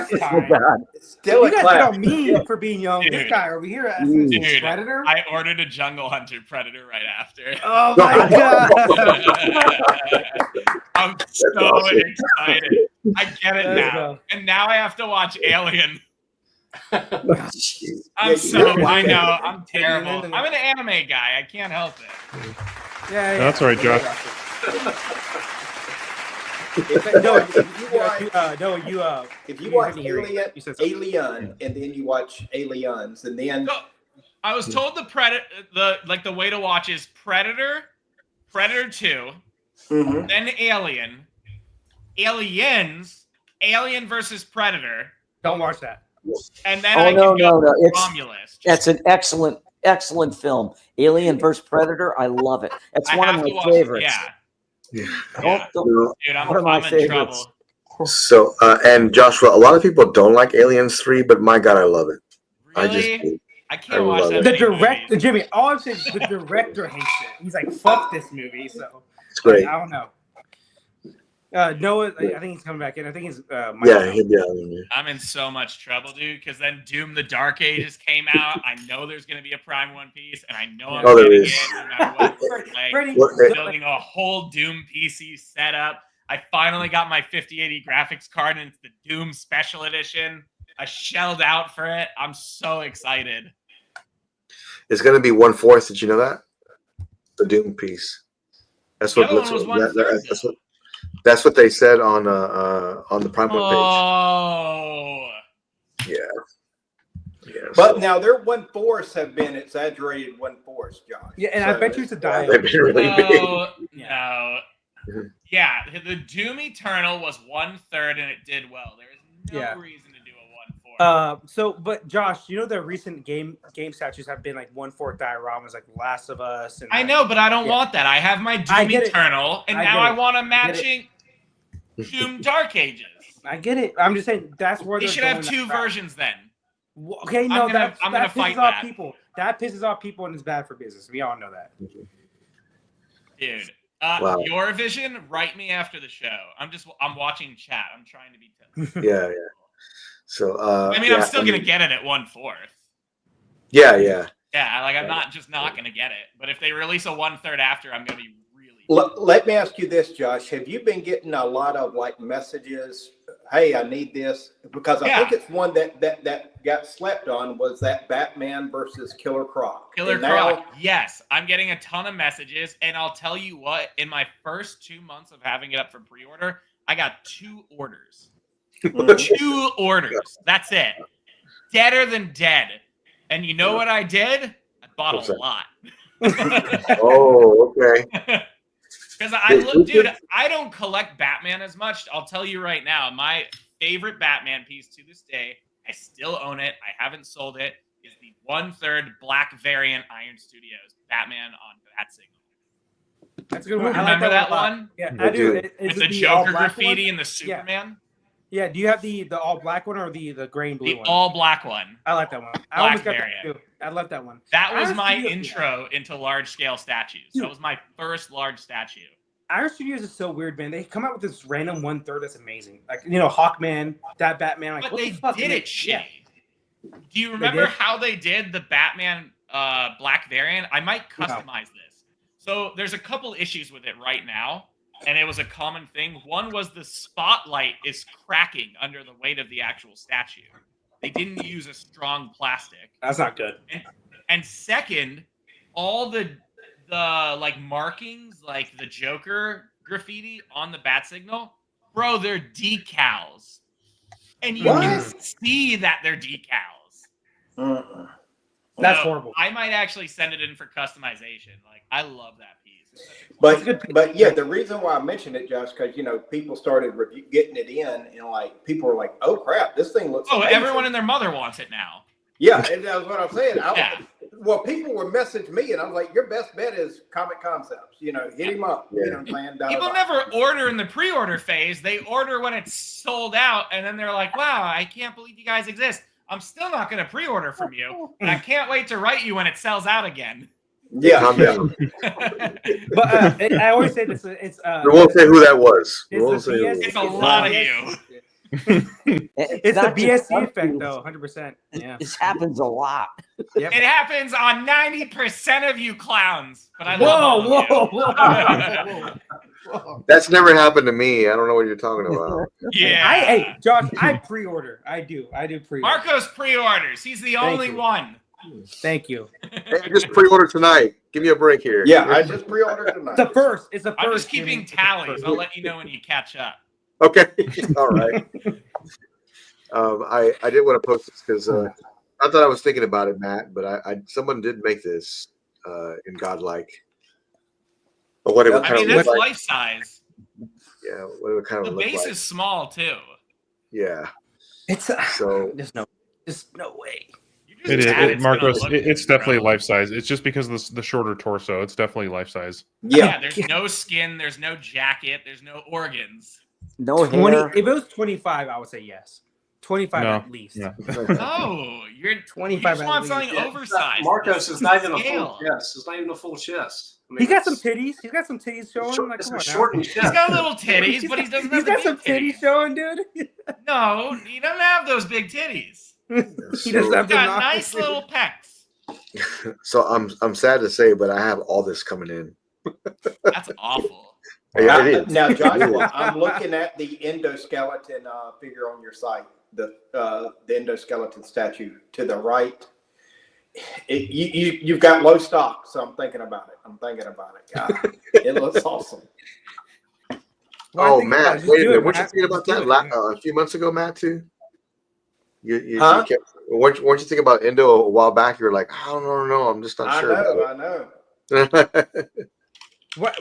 First time. Still you guys tell me for being young. Dude. This guy over here Predator. I ordered a Jungle Hunter Predator right after. Oh my god! I'm so excited. I get it now, and now I have to watch Alien. I know I'm terrible. I'm an anime guy. I can't help it. Yeah, that's right, Josh. If you watch said something. Alien, and then you watch Aliens, and then So, I was told the way to watch is Predator, Predator 2, then Alien, Aliens, Alien versus Predator, Don't watch that. and then no. It's Romulus. It's an excellent film. Alien vs. Predator. I love it. It's one of my favorites. Yeah. Dude, One of my I'm in favorites. trouble. So, and Joshua, a lot of people don't like Aliens 3, but my God, I love it. Really? I I can't watch love that. it. The many director, movies. Jimmy, all I'm saying is the director hates it. He's like, fuck this movie. So It's great. I don't know. Noah, I think he's coming back in. I think he's Yeah, yeah. I'm in so much trouble, dude, because then Doom the Dark Ages came out. I know there's going to be a Prime One Piece, and I know I'm there getting is. it no matter what. Like, Freddie, building a whole Doom PC setup. I finally got my 5080 graphics card, and it's the Doom Special Edition. I shelled out for it. I'm so excited. It's going to be 1/4. Did you know that? The Doom piece. That's The what. other one was 1/3. That's what they said on the Prime One page. Oh. Yeah. But now their 1/4 have been exaggerated 1/4, Josh. Yeah, and I bet you it's a dial. They've been really big. No. Yeah, the Doom Eternal was 1/3 and it did well. There is no reason to do a 1/4. But Josh, you know the recent game statues have been like 1/4 dioramas, like Last of Us. And I know, but I don't want that. I have my Doom Eternal, and now I want a matching Doom Dark Ages. I get it. I'm just saying that's where they should have two versions then. Okay, no, I'm gonna fight that. People. That pisses off people and is bad for business. We all know that. Dude. Wow. Your vision, write me after the show. I'm watching chat. I'm trying to be tough. Yeah. So I'm still gonna get it at 1/4. Yeah. Yeah, like I'm not gonna get it. But if they release a 1/3 after, I'm gonna be really. Let me ask you this, Josh. Have you been getting a lot of like messages? Hey, I need this, because I think it's one that got slept on, was that Batman versus Killer Croc. Yes, I'm getting a ton of messages, and I'll tell you what. In my first 2 months of having it up for pre-order, I got 2 orders. 2 orders. That's it. Deader than dead. And you know what I did? I bought a lot. Oh, okay. Because I don't collect Batman as much. I'll tell you right now, my favorite Batman piece to this day, I still own it. I haven't sold it. Is the 1/3 black variant Iron Studios Batman on Batsignal. That's a good one. Remember that one? Yeah, I do. With the Joker graffiti and the Superman. Yeah. Do you have the all black one or the gray and blue one? The all black one. I like that one. I Black almost got variant. that too. I love that one. That was my intro into large scale statues. That was my first large statue. Iron Studios is so weird, man. They come out with this random 1/3 that's amazing. Like, Hawkman, that Batman. Like, but what they the fuck did it, Shay. Yeah. Do you remember how they did the Batman black variant? I might customize this. So there's a couple issues with it right now, and it was a common thing. One was the spotlight is cracking under the weight of the actual statue. They didn't use a strong plastic. That's not good. And second, all the like markings, like the Joker graffiti on the Batsignal, bro, they're decals, and you can see that they're decals. That's horrible. I might actually send it in for customization. Like, I love that piece. But yeah, the reason why I mentioned it, Josh, because people started getting it in, and like people were like, "Oh crap, this thing looks." Oh, amazing. Everyone and their mother wants it now. Yeah, and that's what I'm saying. Well, people were messaging me, and I was like, "Your best bet is Comic Concepts. Hit him up. People never order in the pre-order phase. They order when it's sold out, and then they're like, "Wow, I can't believe you guys exist. I'm still not going to pre-order from you, and I can't wait to write you when it sells out again." Yeah. But I always say this. It's we won't say who that was. It's a lot of you. It's the BSC effect, though. 100%. Yeah, this happens a lot. Yep. It happens on 90% of you clowns. But I love whoa. That's never happened to me. I don't know what you're talking about. Yeah. Hey, Josh, I pre-order. I do pre-order. Marcos pre-orders. He's the only one. Thank you. Hey, just pre-order tonight. Give me a break here. Yeah, I just pre-ordered tonight. It's the first. I'm just keeping tallies. I'll let you know when you catch up. Okay, all right. I did want to post this because not that I was thinking about it, Matt, but I someone did make this in Godlike. But what it would I kind mean, of look that's like, life size. yeah, what it would kind The of look base like, is small too. yeah. It's So there's no way. You just It mad is, it's gonna Marcos. look It's good, definitely bro. life size. It's just because of the shorter torso. It's definitely life size. Yeah. There's no skin, there's no jacket, there's no organs. No 20. hair. If it was 25, I would say yes. 25 No, at least. no. Oh, you 25 just at want least. something Yeah, oversized. Marcos is not even a Scale. full chest. It's not even a full chest. I mean, He got some it's- titties. He's got some titties showing. Like, It's come a on now. shortened He's chest. got little titties, but he doesn't He's have the got big some titties titties. showing, dude. No, he doesn't have those big titties. He So- doesn't have He's got the nice little pecs. so I'm sad to say, but I have all this coming in. That's awful. Yeah, it is. Now, Joshua, I'm looking at the endoskeleton figure on your site, the endoskeleton statue to the right. You've got low stock, so I'm thinking about it. God, it looks awesome. Oh, Matt, wait a minute. Weren't you Matt. thinking about Just that do it, a few months ago, Matt? Too. You Huh? kept, weren't you thinking about Endo a while back? You were like, I don't know. I'm just not I sure. know. About it.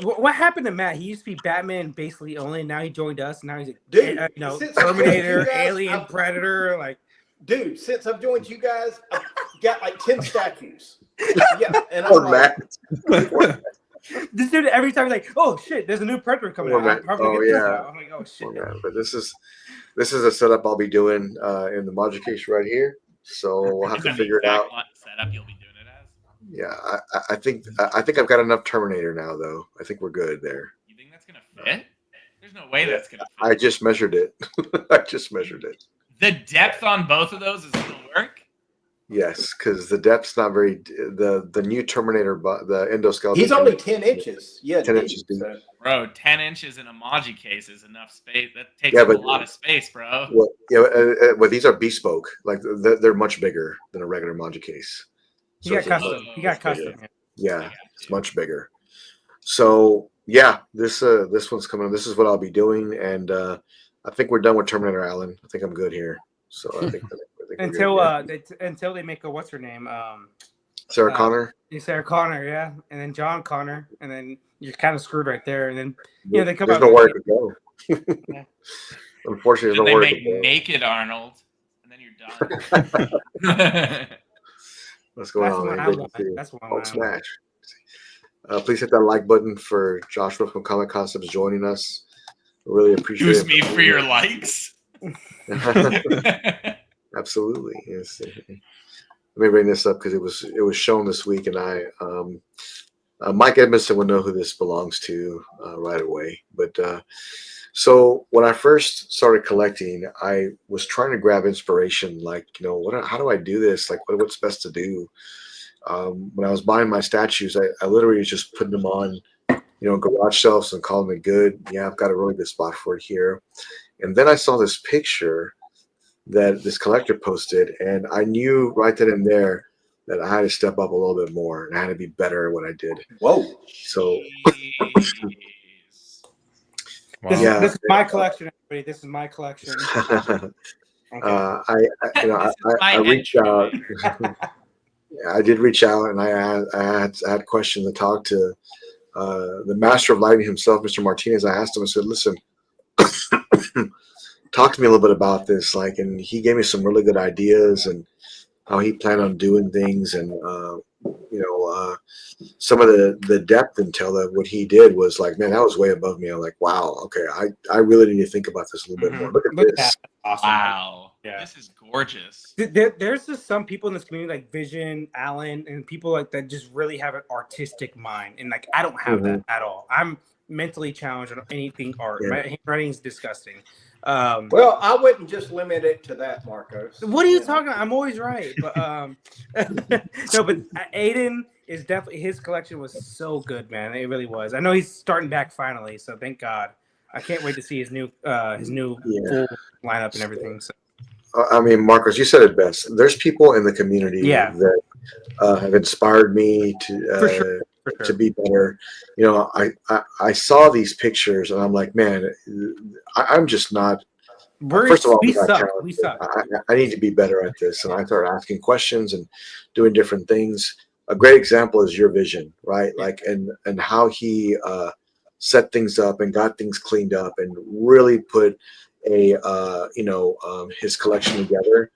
What happened to Matt? He used to be Batman basically only. Now he joined us. Now he's a Dude, since I've joined Terminator, you guys, Alien, I've- Predator. Like Dude, since I've joined you guys, I've got like 10 statues. Yeah, and I'm Poor like, Matt. this dude, every time he's like, "Oh shit, there's a new Predator coming Poor out. Matt. I'm probably Oh, gonna get this yeah. out." I'm like, "Oh shit." Poor Matt. But this is a setup I'll be doing in the module case right here. So we'll have Is to that the figure it exact out. setup you'll be doing it as? Yeah, I think I've got enough Terminator now, though. I think we're good there. You think that's gonna fit? There's no way that's gonna fit. I just measured it. I just measured it. The depth on both of those is gonna work. Yes, because the depth's not very. The new Terminator, the endoskeleton. he's only 10 inches. Yeah, 10 dude, inches deep. so- Bro, 10 inches in a Maji case is enough space. That takes Yeah, up a but- lot of space, bro. Well, well, these are bespoke. Like they're much bigger than a regular module case. He got it's custom. He got much bigger. custom. Yeah, it's much bigger. So yeah, this one's coming. This is what I'll be doing, and I think we're done with Terminator Allen. I think I'm good here. So I think we're Until good, yeah. until they make a what's her name? Sarah Connor. Sarah Connor, yeah, and then John Connor, and then you're kind of screwed right there. And then they come There's out. nowhere to go. Yeah. Unfortunately, Then there's they nowhere make to go. naked Arnold, and then you're done. What's going That's on, what man? I Good to want. see you. That's what I Oh, want. smash. Please hit that like button for Joshua from Comic Concepts joining us. Really appreciate Use it. me for your likes. Absolutely. Yes. Let me bring this up because it was shown this week, and Mike Edmondson would know who this belongs to right away. But so when I first started collecting, I was trying to grab inspiration, like how do I do this? Like what's best to do? When I was buying my statues, I literally was just putting them on, garage shelves and calling it good. Yeah, I've got a really good spot for it here. And then I saw this picture that this collector posted, and I knew right then and there that I had to step up a little bit more and I had to be better at what I did. Whoa. So Jeez. This, Yeah. this is my collection, everybody. This is my collection. Okay. I reached out. I did reach out, and I had questions to talk to the master of lighting himself, Mr. Martinez. I asked him. I said, "Listen, talk to me a little bit about this." And he gave me some really good ideas and how he planned on doing things, and some of the depth intel of what he did was like, man, that was way above me. I'm like, wow, okay, I really need to think about this a little bit more. Look at this. that. Awesome. Wow. Yeah. This is gorgeous. There's just some people in this community like Vision, Alan, and people like that just really have an artistic mind, and like I don't have that at all. I'm mentally challenged on anything art. Yeah. My handwriting is disgusting. Well, I wouldn't just limit it to that, Marcos. What are you talking about? I'm always right. But no, but Aiden is definitely, his collection was so good, man. It really was. I know he's starting back finally, so thank God. I can't wait to see his new full lineup and everything. So I mean, Marcos, you said it best. There's people in the community Yeah. that have inspired me to For sure. to be better. You know, I saw these pictures and I'm like, man, I'm just not. First of all, we I'm not suck. talented. We suck. I need to be better at this, and I started asking questions and doing different things. A great example is your vision, right? Like, and how he set things up and got things cleaned up and really put a his collection together.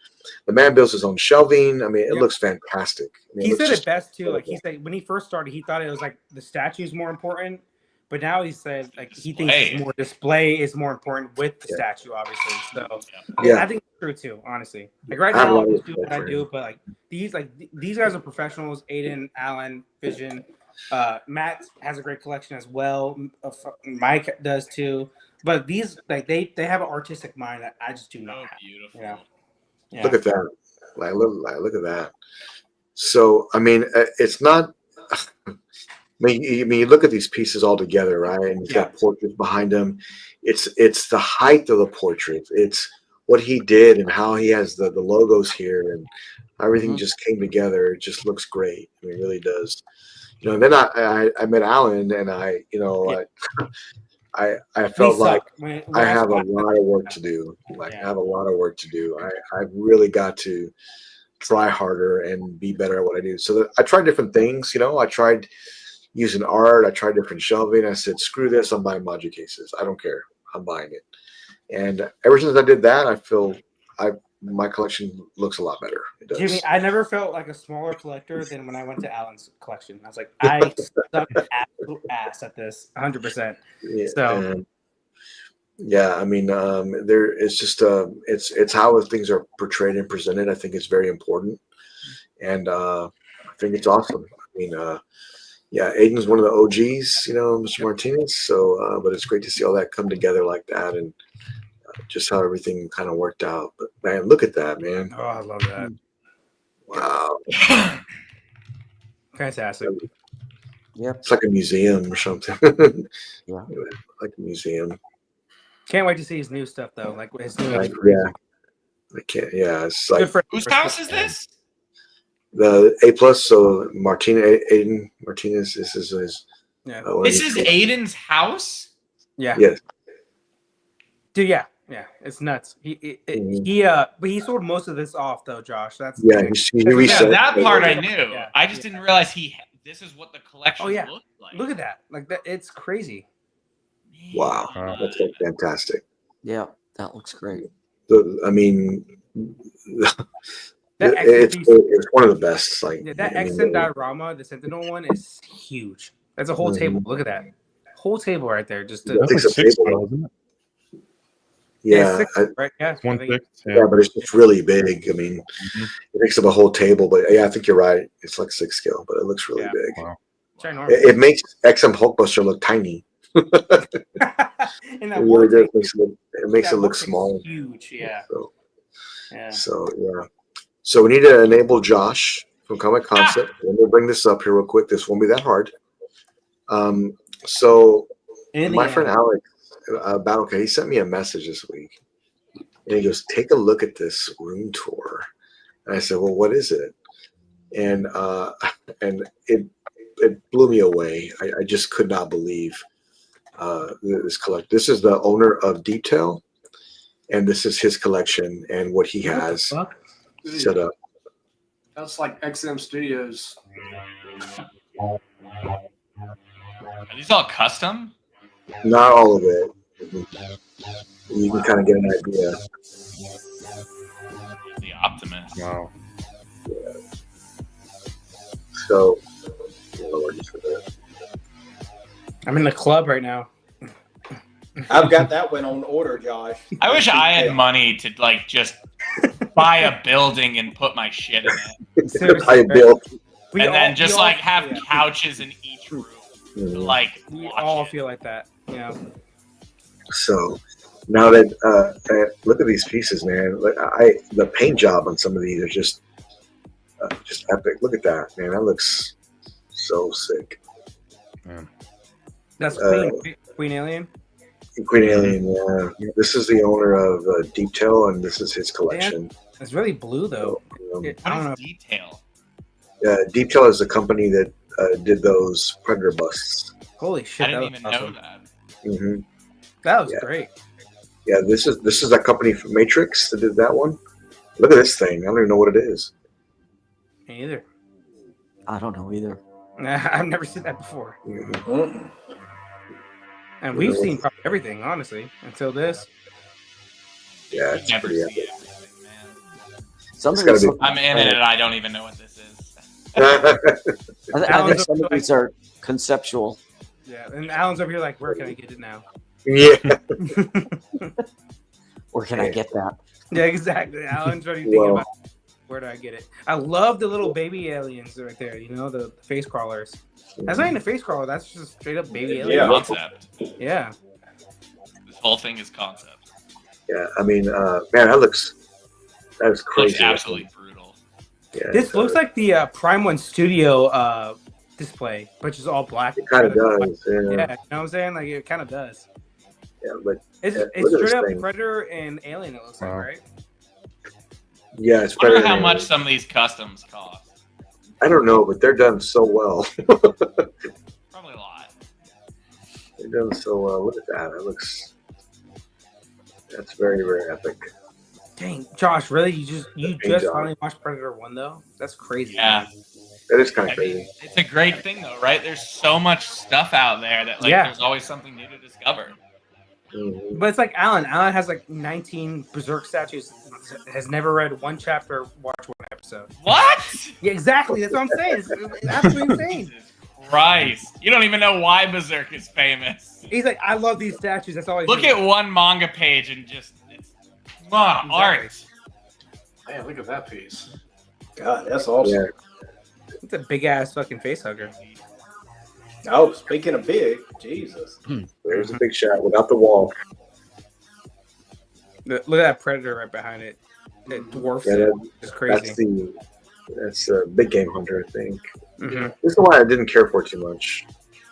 The man builds his own shelving. I mean, it looks fantastic. I mean, He said just it best too. Like he incredible. said when he first started, he thought it was like the statue's more important, but now he said like he thinks it's more display is more important with the statue, obviously. So I think it's true too. Honestly, like right now, I'm just doing what I do, but these guys are professionals. Aiden, Alan, Vision, Matt has a great collection as well. Mike does too. But these like they have an artistic mind that I just do not have. Beautiful. You know? Yeah. Look at that. Look at that. So, I mean, it's not. I mean, you look at these pieces all together, right? And he's got portraits behind him. It's the height of the portrait. It's what he did and how he has the logos here and everything just came together. It just looks great. I mean, it really does. You know, and then I met Alan and I felt like I have a lot of work to do. Like I have a lot of work to do. I really got to try harder and be better at what I do. So I tried different things. You know, I tried using art. I tried different shelving. I said, screw this. I'm buying module cases. I don't care. I'm buying it. And ever since I did that, I feel my collection looks a lot better. It does. Jimmy, I never felt like a smaller collector than when I went to Alan's collection. I was like, I suck absolute ass at this, 100%. So, yeah, I mean, it's just it's how things are portrayed and presented. I think it's very important, and I think it's awesome. I mean, Aiden's one of the OGs, you know, Mr. Martinez. So, but it's great to see all that come together like that, and just how everything kind of worked out. But man, look at that, man! Oh, I love that. Wow, fantastic. Yep, it's like a museum or something. Yeah, like a museum. Can't wait to see his new stuff though. Like his new. I can't. Yeah, it's like whose house is this? The A+. So Aiden Martinez. This is his. Yeah. This is Aiden's house. Yeah. Yes. Dude, yeah, it's nuts. But he sold most of this off though, Josh. That's he reset. That part I knew. Yeah. I just didn't realize this is what the collection looked like. Look at that. Like that, it's crazy. Wow, that's fantastic. Yeah, that looks great. I mean, it's one of the best. Like that accent diorama, the Sentinel one, is huge. That's a whole table. Look at that whole table right there. Just that's like 6 table, isn't it? Yeah, right. Yeah, 1/6. Yeah, but it's just really big. I mean, it makes up a whole table. But yeah, I think you're right. It's like 6 scale, but it looks really big. Wow. It makes XM Hulkbuster look tiny. And that really does. It makes it look small. Huge, yeah. So we need to enable Josh from Comic Concept. Let me bring this up here real quick. This won't be that hard. So my friend Alex, Battlecare, he sent me a message this week, and he goes, "Take a look at this room tour." And I said, "Well, what is it?" And it blew me away. I just could not believe this collection. This is the owner of Detail, and this is his collection and what he has set up. That's like XM Studios. Are these all custom? Not all of it. You can kind of get an idea. The Optimist. Wow. Yeah. So, I'm in the club right now. I've got that one on order, Josh. I wish I had money to like just buy a building and put my shit in it. Seriously, and then just like have couches in each room. Like we all feel like that. Yeah. So now that look at these pieces, man. The paint job on some of these are just epic. Look at that, man. That looks so sick. That's Queen Alien. Queen Alien, yeah. This is the owner of Detail, and this is his collection. It's really blue, though. I don't know. Detail. Detail is a company that did those Predator busts. Holy shit! I didn't that even was awesome. know that. Hmm That was Yeah. great. Yeah, this is that company from Matrix that did that one. Look at this thing. I don't even know what it is. Me either. I don't know either. I've never seen that before. Mhm. Mm. And we've seen probably everything, honestly, until this. Yeah, You it's never pretty see epic. everything, man. Some It's of gotta these, be- I'm in it, and I don't even know what this is. I think Alan's some of like- these are conceptual. Yeah, and Alan's over here like, where can I get it now? Yeah. Where can I get that? Yeah, exactly. Alan's already thinking Well- about where do I get it. I love the little baby aliens right there. You know, the face crawlers. That's not even a face crawler. That's just straight up baby Yeah. alien. Concept. Yeah. This whole thing is concept. Yeah, I mean, man, that is Looks crazy. absolutely brutal. Yeah, This looks like the Prime One Studio display, which is all black. it kind of does. Yeah, Yeah, you know what I'm saying? Like it kind of does. yeah, but It's Yeah, it's look at this straight up thing. Predator and Alien. It looks like, Wow. right? yeah, it's I wonder better. how than- much some of these customs cost. I don't know, but they're done so well. Probably a lot. They're done so well. Look at that. It looks. That's very, very epic. Dang, Josh, really? You just Josh. finally watched Predator 1 though? That's crazy. Yeah. That is kind I of mean, crazy. it's a great thing though, right? There's so much stuff out there that like Yeah. there's always something new to discover. Mhm. But it's like Alan. Alan has like 19 Berserk statues. Has never read one chapter, watched one episode. What? Yeah, exactly. That's what I'm saying. It's absolutely insane. Jesus Christ. You don't even know why Berserk is famous. He's like, I love these statues. That's all. Look at one manga page and just it's art. Man, look at that piece. God, that's awesome. Yeah, It's a big ass fucking face hugger. Oh, speaking of big, Jesus. there's a big shot without the wall. Look at that Predator right behind it. It dwarfs Yeah, it. It's crazy. That's a big game hunter, I think. Mhm. This is the one I didn't care for too much.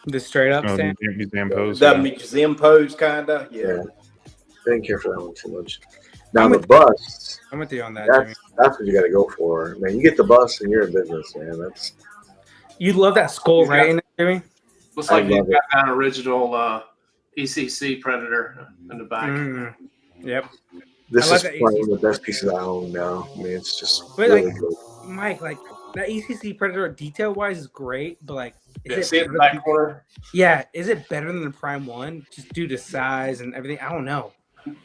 The straight up stand. Museum pose. The yeah. museum pose, kind of. Yeah. I didn't care for that one too much. Now I'm the with- bus, I'm with you on that, Jimmy. that's what you got to go for. Man, you get the bus and you're in business, man. That's You love that skull, right? In there, Jimmy? Looks like I you love got that original ECC Predator in the back. Mm. Yep. this I is like that probably one of the best pieces I own now. I mean, it's just But, really like, good. Mike, like that ECC Predator detail wise is great, but like, Yeah, is see it it in the back corner? yeah, is it better than the Prime One just due to size and everything? I don't know.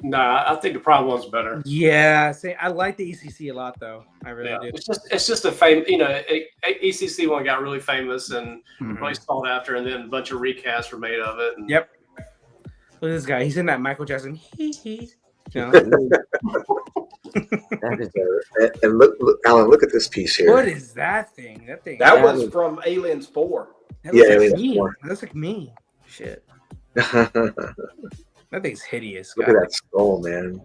Nah, I think the Prime one's better. Yeah, say I like the ECC a lot though. I really Yeah, do. it's just a fame. ECC one got really famous and Mhm. really sought after, and then a bunch of recasts were made of it. And Yep. Look at this guy. He's in that Michael Jackson. You know? That is And look, Alan, look at this pice here. What is that thing? That thing. That Yeah. was from Aliens 4. That looks Yeah, like Alien me. 4. That looks like me. Shit. Look That thing's hideous. at God. that skull, man.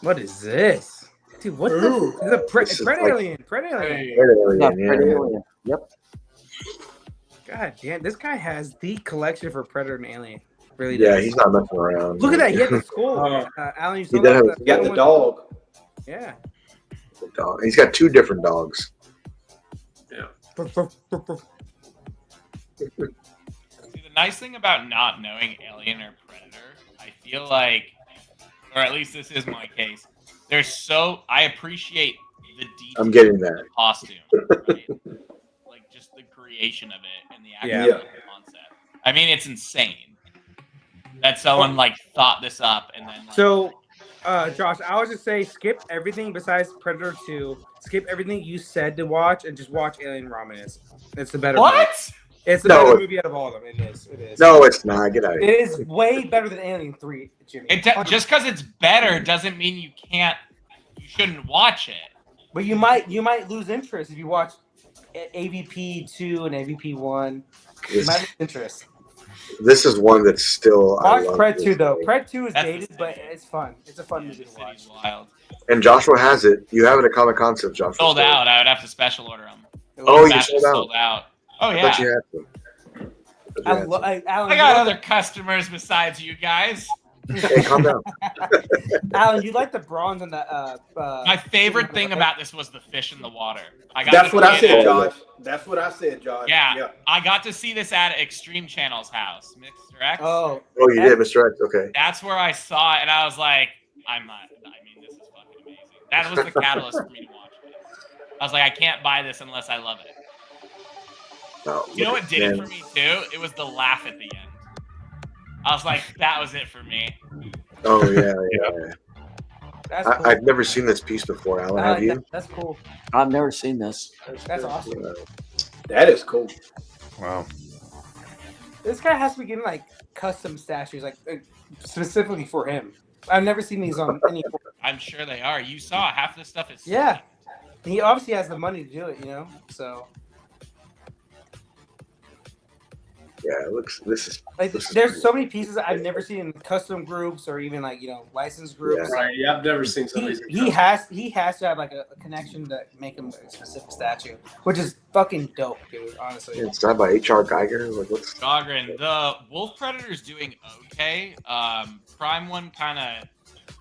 What is this? Dude, what the? It's a This is Pred like- Alien. Pred Alien. Hey, Red alien, yeah, yeah. Predator Alien. Yep. God damn, this guy has the collection for Predator and Alien. Really Yeah, does. he's not messing around. Look at that. He had the skull. Oh. Alan, you He saw does have that? You got the one? dog. Yeah. Dog. He's got two different dogs. See, the nice thing about not knowing Alien or Predator, I feel like, or at least this is my case, I appreciate the detail I'm getting of that. the costume, right? Like just the creation of it and the actual Yeah. concept. I mean, it's insane that someone like thought this up and then. Like, So, Josh, I would just say skip everything besides Predator 2. Skip everything you said to watch and just watch Alien Romulus. It's the better movie. what? It's the No, better it- movie out of all of them. It is. It is. No, it's not. Get out of It here. is way better than Alien 3, Jimmy. Just because it's better doesn't mean you shouldn't watch it. But you might lose interest if you watch AVP 2 and AVP 1. You might lose interest. This is one that's still. I Watch love Pred this 2 though. movie. Pred 2 is That's the dated, but city. it's fun. It's a fun Yeah, movie the to watch. city's wild. And Joshua has it. You have it at Comic Concept, Joshua. Sold out. I would have to special order them. Oh, you Batch sold is out. sold out. Oh I yeah. thought you had to. Alan, I got other customers besides you guys. Hey, calm down. Alan, you like the bronze on the My favorite thing about this was the fish in the water. That's what I said, it. Josh. That's what I said, Josh. Yeah, I got to see this at Extreme Channel's house, Mr. X. Oh, you did, Mr. X. Okay. That's where I saw it, and I was like, this is fucking amazing. That was the catalyst for me to watch it. I was like, I can't buy this unless I love it. Oh, You know what did it for me too? It was the laugh at the end. I was like, that was it for me. Oh yeah. that's cool. I've never seen this piece before, Alan. Have you? That's cool. I've never seen this. That's awesome. That is cool. Wow. This guy has to be getting like custom statues, like specifically for him. I've never seen these on any. I'm sure they are. You saw half the stuff is. Yeah, he obviously has the money to do it, you know. So Yeah, it looks. there's so many pieces I've never seen in custom groups or even like licensed groups. Yeah. Right. Yeah, I've never seen some of these. He has to have like a connection to make him a specific statue, which is fucking dope, dude. Honestly, It's done by H.R. Geiger. Like, what's Gogren, the Wolf Predator's doing okay. Prime One kind of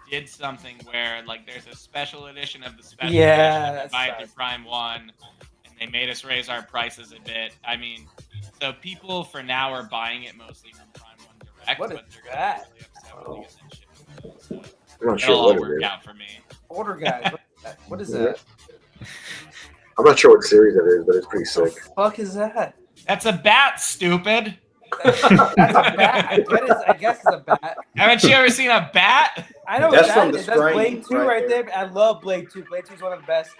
did something where like there's a special edition of the special edition that buy it through Prime One, and they made us raise our prices a bit. I mean, so people for now are buying it mostly from Prime One Direct, What is but they're that? really upset when they get that shit. So I'm not it'll sure all what it work is. out for me. Order guys. What is that? I'm not sure what series it is, but it's pretty What the sick. fuck is that? That's a bat, stupid. That's a bat. I guess it's a bat. Haven't you ever seen a bat? I know That's what from that the is. That's strain Blade 2 right right there. I love Blade 2. Blade 2 is one of the best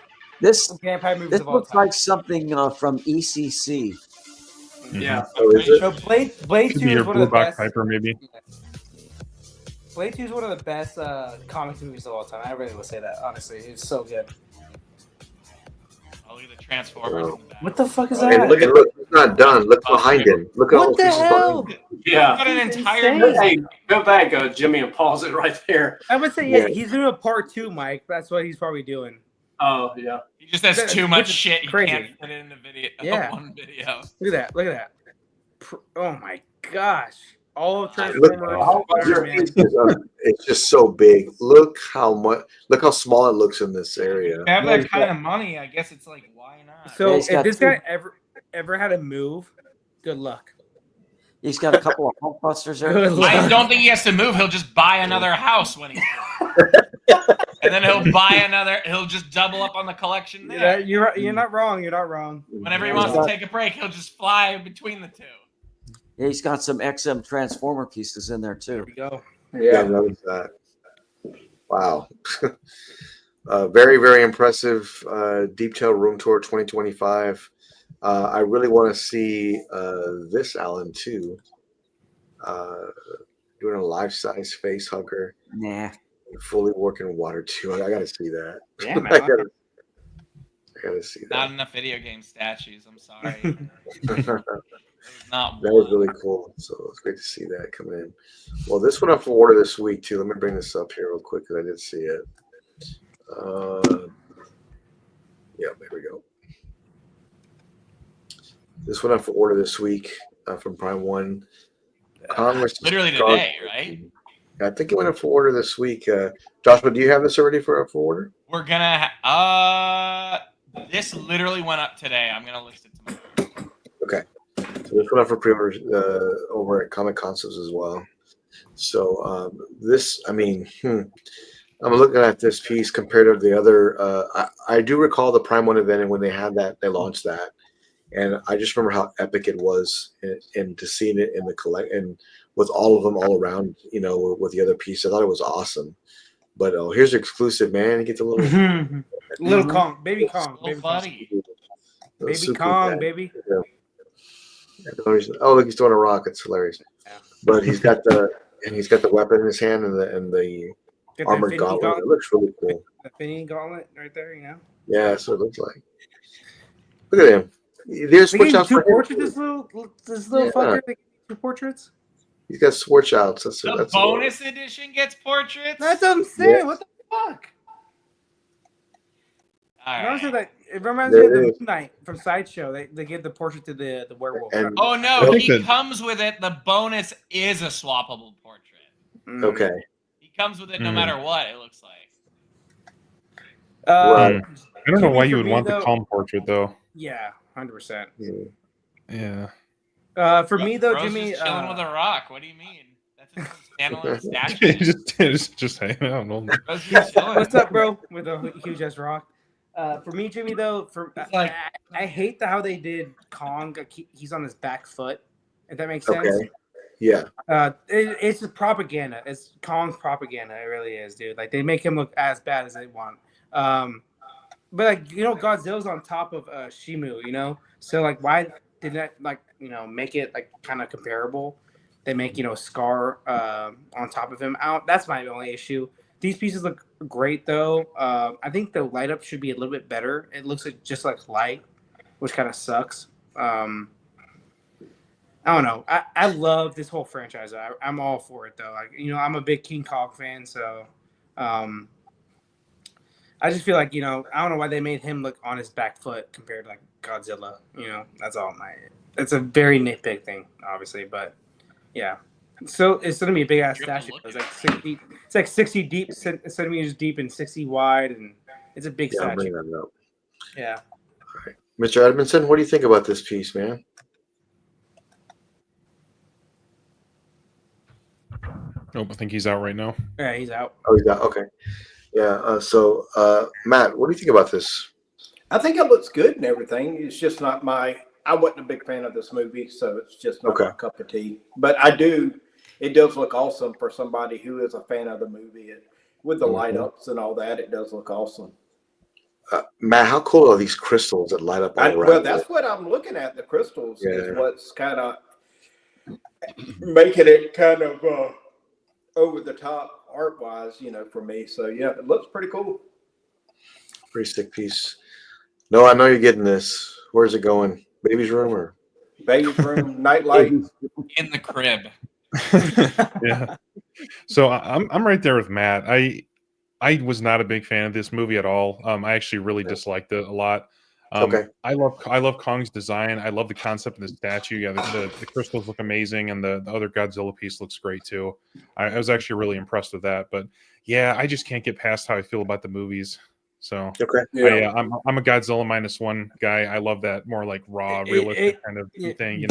This vampire movies this of all looks time. like something from ECC. Yeah. Oh, is it? So Blade Could 2 be your is one of the Blueback best. Piper, maybe. Blade 2 is one of the best comic movies of all time. I really will say that, honestly. It's so good. Oh, look at the Transformers in the back. What the fuck is And that? look, it's not done. Look behind him. Look at all What the the pieces hell? behind him. Yeah. Got an entire Insane. movie. Hey, go back, Jimmy, and pause it right there. I would say, Yeah. he's doing a part 2, Mike. That's what he's probably doing. Oh, yeah. He just has too Which much is shit. He crazy. can't fit it in the video. Yeah. One video. Look at that. Look at that. Oh my gosh. All of Look, Transformers. it's just so big. Look how small it looks in this area. If you have that kind of money, I guess it's like, why not? So Yeah, he's if got this two. guy ever had to move, good luck. He's got a couple of Hulk busters there. Good luck. I don't think he has to move. He'll just buy another house when he's and then he'll buy another. He'll just double up on the collection Yeah, there. you're not wrong. You're not wrong. Whenever he wants to take a break, he'll just fly between the two. Yeah, he's got some XM Transformer pieces in there There too. we go. Yeah, notice that. Wow. Very, very impressive Deep Tail Room Tour 2025. I really want to see this Alan too. Doing a life-size face hugger, Nah. fully working water too. I gotta see that. Yeah, man. I gotta see Not that. enough video game statues. I'm sorry. There's not That was one. really cool. So it's great to see that coming in. Well, this went up for order this week too. Let me bring this up here real quick because I did see it. Yeah, there we go. This went up for order this week from Prime One. Congress Literally today, right? I think it went up for order this week. Joshua, do you have this already for order? We're gonna. This literally went up today. I'm gonna list it tomorrow. Okay. So this went up for pre-order over at Comic Concepts as well. So this, I mean, I'm looking at this piece compared to the other. I do recall the Prime One event, and when they had that, they launched that, and I just remember how epic it was, and to seeing it in the collect and with all of them all around, with the other piece, I thought it was awesome. But here's exclusive, man. You get the little Little Kong, baby Kong, Oh, baby Kong, buddy. baby super Kong, bad. baby. Oh, look, he's throwing a rock. It's hilarious. But he's got the weapon in his hand and the Get the armored Infinity gauntlet. It looks really cool. The Infinity Gauntlet right there, you know. Yeah, that's what it looks like. Look at him. There's They switch gave outs two for him. portraits. This little Yeah. fucker. They gave two portraits. He's got switch outs. That's The that's bonus edition gets portraits. That's what I'm saying. Yeah. What the fuck? All It reminds me right. of that- it reminds me of There the it is. Moon Knight from Sideshow. They gave the portrait to the werewolf. And Oh I no, think he that- comes with it. The bonus is a swappable portrait. Mm. okay. He He comes with it no matter what. It looks like. Uh, I don't know why you for would me, want though- the calm portrait though. Yeah, 100%. Yeah. For me though, Bro's Jimmy, just chilling with a rock. What do you mean? That's his own standalone statue. just hanging out. Bro's just chilling. what's up, bro? With a huge ass rock. For me, Jimmy, though, I hate how they did Kong. He's on his back foot. If that makes sense. Okay. Yeah. It's propaganda. It's Kong's propaganda. It really is, dude. Like they make him look as bad as they want. But like Godzilla's on top of Shimu. So like why did that make it like kind of comparable? They make Scar on top of him out. That's my only issue. These pieces look great though. I think the light up should be a little bit better. It looks just like light, which kind of sucks. I don't know. I love this whole franchise. I'm all for it though. Like I'm a big King Kong fan, so I just feel like I don't know why they made him look on his back foot compared to like Godzilla. That's all it's a very nitpick thing, obviously, but yeah. So it's gonna be a big ass statue. It's like 60. It's like 60 deep, centimeters deep, and 60 wide, and it's a big statue. Bring that up. Yeah. Right. Mr. Edmondson, what do you think about this piece, man? Nope, I think he's out right now. Yeah, he's out. Oh, he's out. Okay. Yeah. So, Matt, what do you think about this? I think it looks good and everything. It's just not I wasn't a big fan of this movie, so it's just not my cup of tea. But it does look awesome for somebody who is a fan of the movie. With the light ups and all that, it does look awesome. Matt, how cool are these crystals that light up all around? Well, that's what I'm looking at. The crystals is what's kind of making it kind of over the top art wise, for me. So yeah, it looks pretty cool. Pretty sick piece. No, I know you're getting this. Where's it going? Baby's room or baby's room, nightlight in the crib. Yeah. So I'm right there with Matt. I was not a big fan of this movie at all. I actually really disliked it a lot. I love Kong's design. I love the concept of the statue. Yeah, the crystals look amazing, and the other Godzilla piece looks great too. I was actually really impressed with that. But yeah, I just can't get past how I feel about the movies. So I'm a Godzilla -1 guy. I love that more like raw, realistic kind of thing.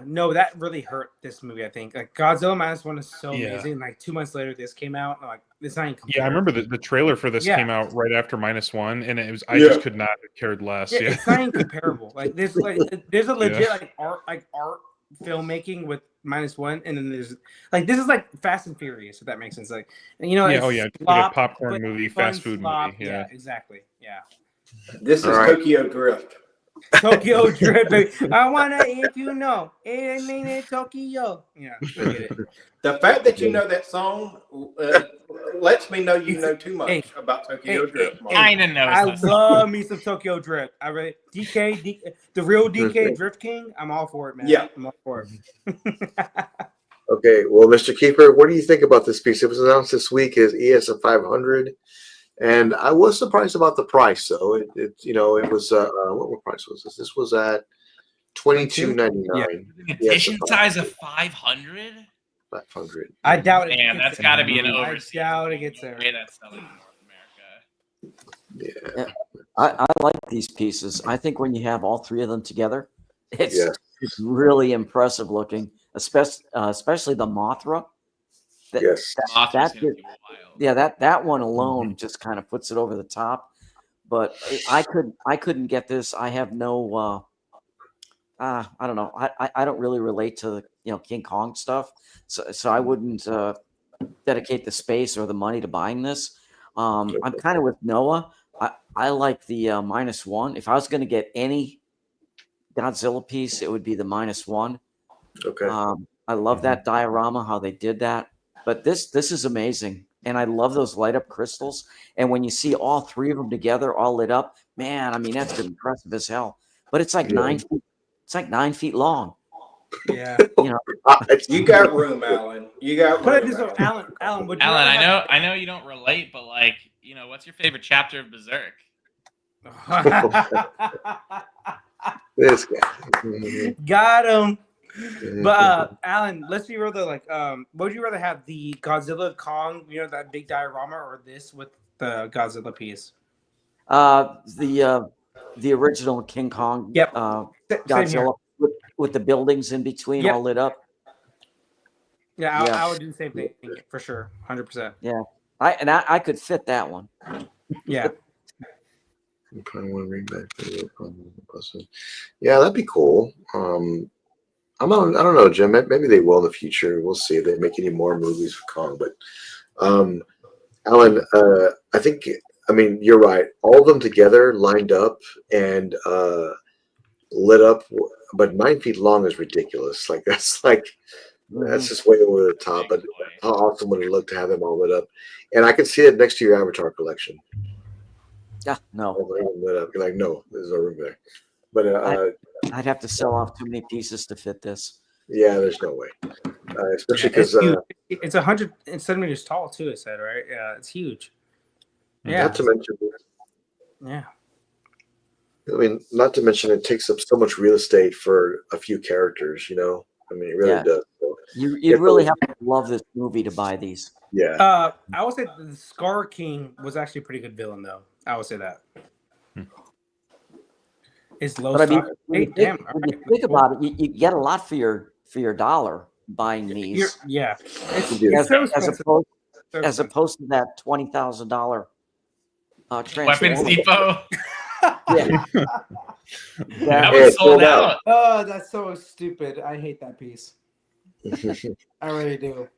No, that really hurt this movie. I think like Godzilla -1 is so amazing. Like 2 months later, this came out. Like it's not. Yeah, I remember the trailer for this came out right after -1, and it was I just could not have cared less. Yeah, it's not incomparable. Like this, there's a legit art filmmaking with -1, and then there's this is like Fast and Furious, if that makes sense. Like like a popcorn movie, fast food movie. Yeah, exactly. Yeah. This is Tokyo Drift. Tokyo Drift, baby. I wanna if you know it ain't Tokyo. Yeah, I get it. The fact that you know that song lets me know you know too much about Tokyo Drift. Kind of knows. I love me some Tokyo Drift. I really the real DK Drift King. I'm all for it, man. Yeah, I'm all for it. Okay, well, Mr. Kiefer, what do you think about this piece? It was announced this week as ES of 500, and I was surprised about the price. So it was what price was this? This was at $22.99. Edition size of 500. 500. I doubt it. Man, that's got to be an overseas. I doubt it gets there. The way that's selling in North America. Yeah. I like these pieces. I think when you have all three of them together, it's really impressive looking, especially the Mothra. That one alone just kind of puts it over the top. But I couldn't get this. I have no. I don't know. I don't really relate to King Kong stuff, so I wouldn't dedicate the space or the money to buying this. I'm kind of with Noah. I like the -1. If I was going to get any Godzilla piece, it would be the -1. Okay. I love that diorama, how they did that. But this is amazing, and I love those light up crystals. And when you see all three of them together, all lit up, man, I mean that's impressive as hell. But it's like 9 feet. It's like 9 feet long. Yeah. You got room, Alan. You got room. Put it this way, Alan, I know you don't relate, but what's your favorite chapter of Berserk? This guy. Got him. But Alan, let's be real though. Like, would you rather have the Godzilla Kong, that big diorama, or this with the Godzilla piece? The original King Kong, Yep. Same here. Godzilla with the buildings in between all lit up. Yeah, I would do the same thing for sure, 100%. Yeah, I could fit that one. Yeah. You probably want to bring back yeah, that'd be cool. I don't know, Jim. Maybe they will in the future. We'll see if they make any more movies for Kong. But Alan, I think, you're right. All of them together, lined up and lit up, but 9 feet long is ridiculous. That's just way over the top. But how awesome would it look to have them all lit up? And I could see it next to your Avatar collection. Yeah, no. Lit up. You're like, no, there's no room there. But I'd have to sell off too many pieces to fit this. Yeah, there's no way. Especially because it's 100 centimeters tall too. It said, right? Yeah, it's huge. Yeah. Not to mention. Yeah. Not to mention it takes up so much real estate for a few characters. It really does. So, you really have to love this movie to buy these. Yeah. I would say the Scar King was actually a pretty good villain, though. I would say that. It's low. But when you think about it, you get a lot for your dollar buying these. Yeah. As opposed to that $20,000 Weapons Depot. Yeah. That was sold out. Oh, that's so stupid. I hate that piece. I really do.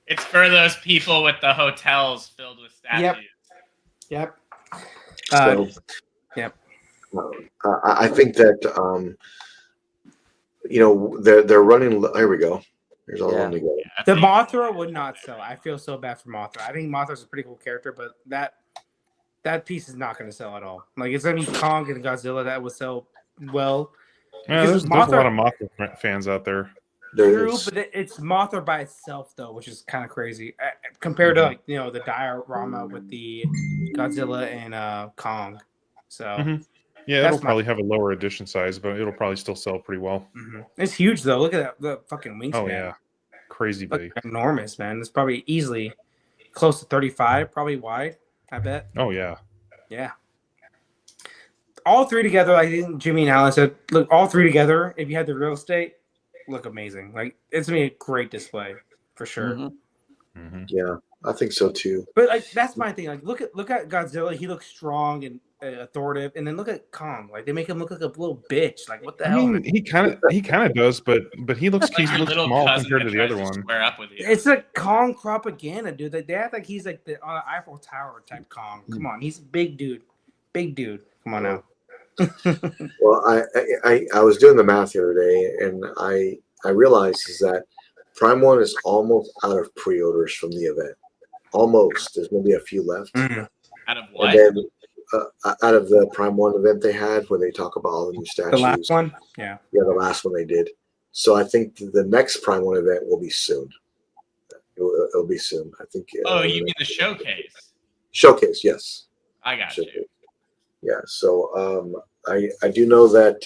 It's for those people with the hotels filled with statues. Yep. Yep. I think that they're running. There we go. There's all one to go. The Mothra would not sell. I feel so bad for Mothra. I think Mothra's a pretty cool character, but that piece is not going to sell at all. Like, it's going to be Kong and Godzilla that would sell well. Yeah, there's a lot of Mothra fans out there. True, but it's Mothra by itself though, which is kind of crazy compared to the diorama with the Godzilla and Kong. So yeah, it'll probably have a lower edition size, but it'll probably still sell pretty well. It's huge though. Look at that, the fucking wingspan. Oh yeah, crazy big, enormous, man. It's probably easily close to 35, probably wide. I bet. Oh yeah. All three together, I think Jimmy and Alan said, look, all three together, if you had the real estate, look amazing. Like, it's gonna be a great display for sure. Yeah, I think so too. But that's my thing. Like, look at Godzilla. He looks strong and authoritative, and then look at Kong. Like, they make him look like a little bitch. Like, what the hell? He kind of does, but he looks small compared to the other one. Square up with you. It's a Kong propaganda, dude. They act like he's like the Eiffel Tower type Kong. Come on, he's a big dude. Come on now. Well, I was doing the math the other day, and I realized is that Prime 1 is almost out of pre-orders from the event. Almost. There's maybe a few left. Out of what? And then out of the Prime 1 event they had where they talk about all the new statues. The last one? Yeah. Yeah, the last one they did. So I think the next Prime 1 event will be soon. It'll be soon. I think. Oh, you mean the showcase? Showcase, yes. I got you. Yeah, so I do know that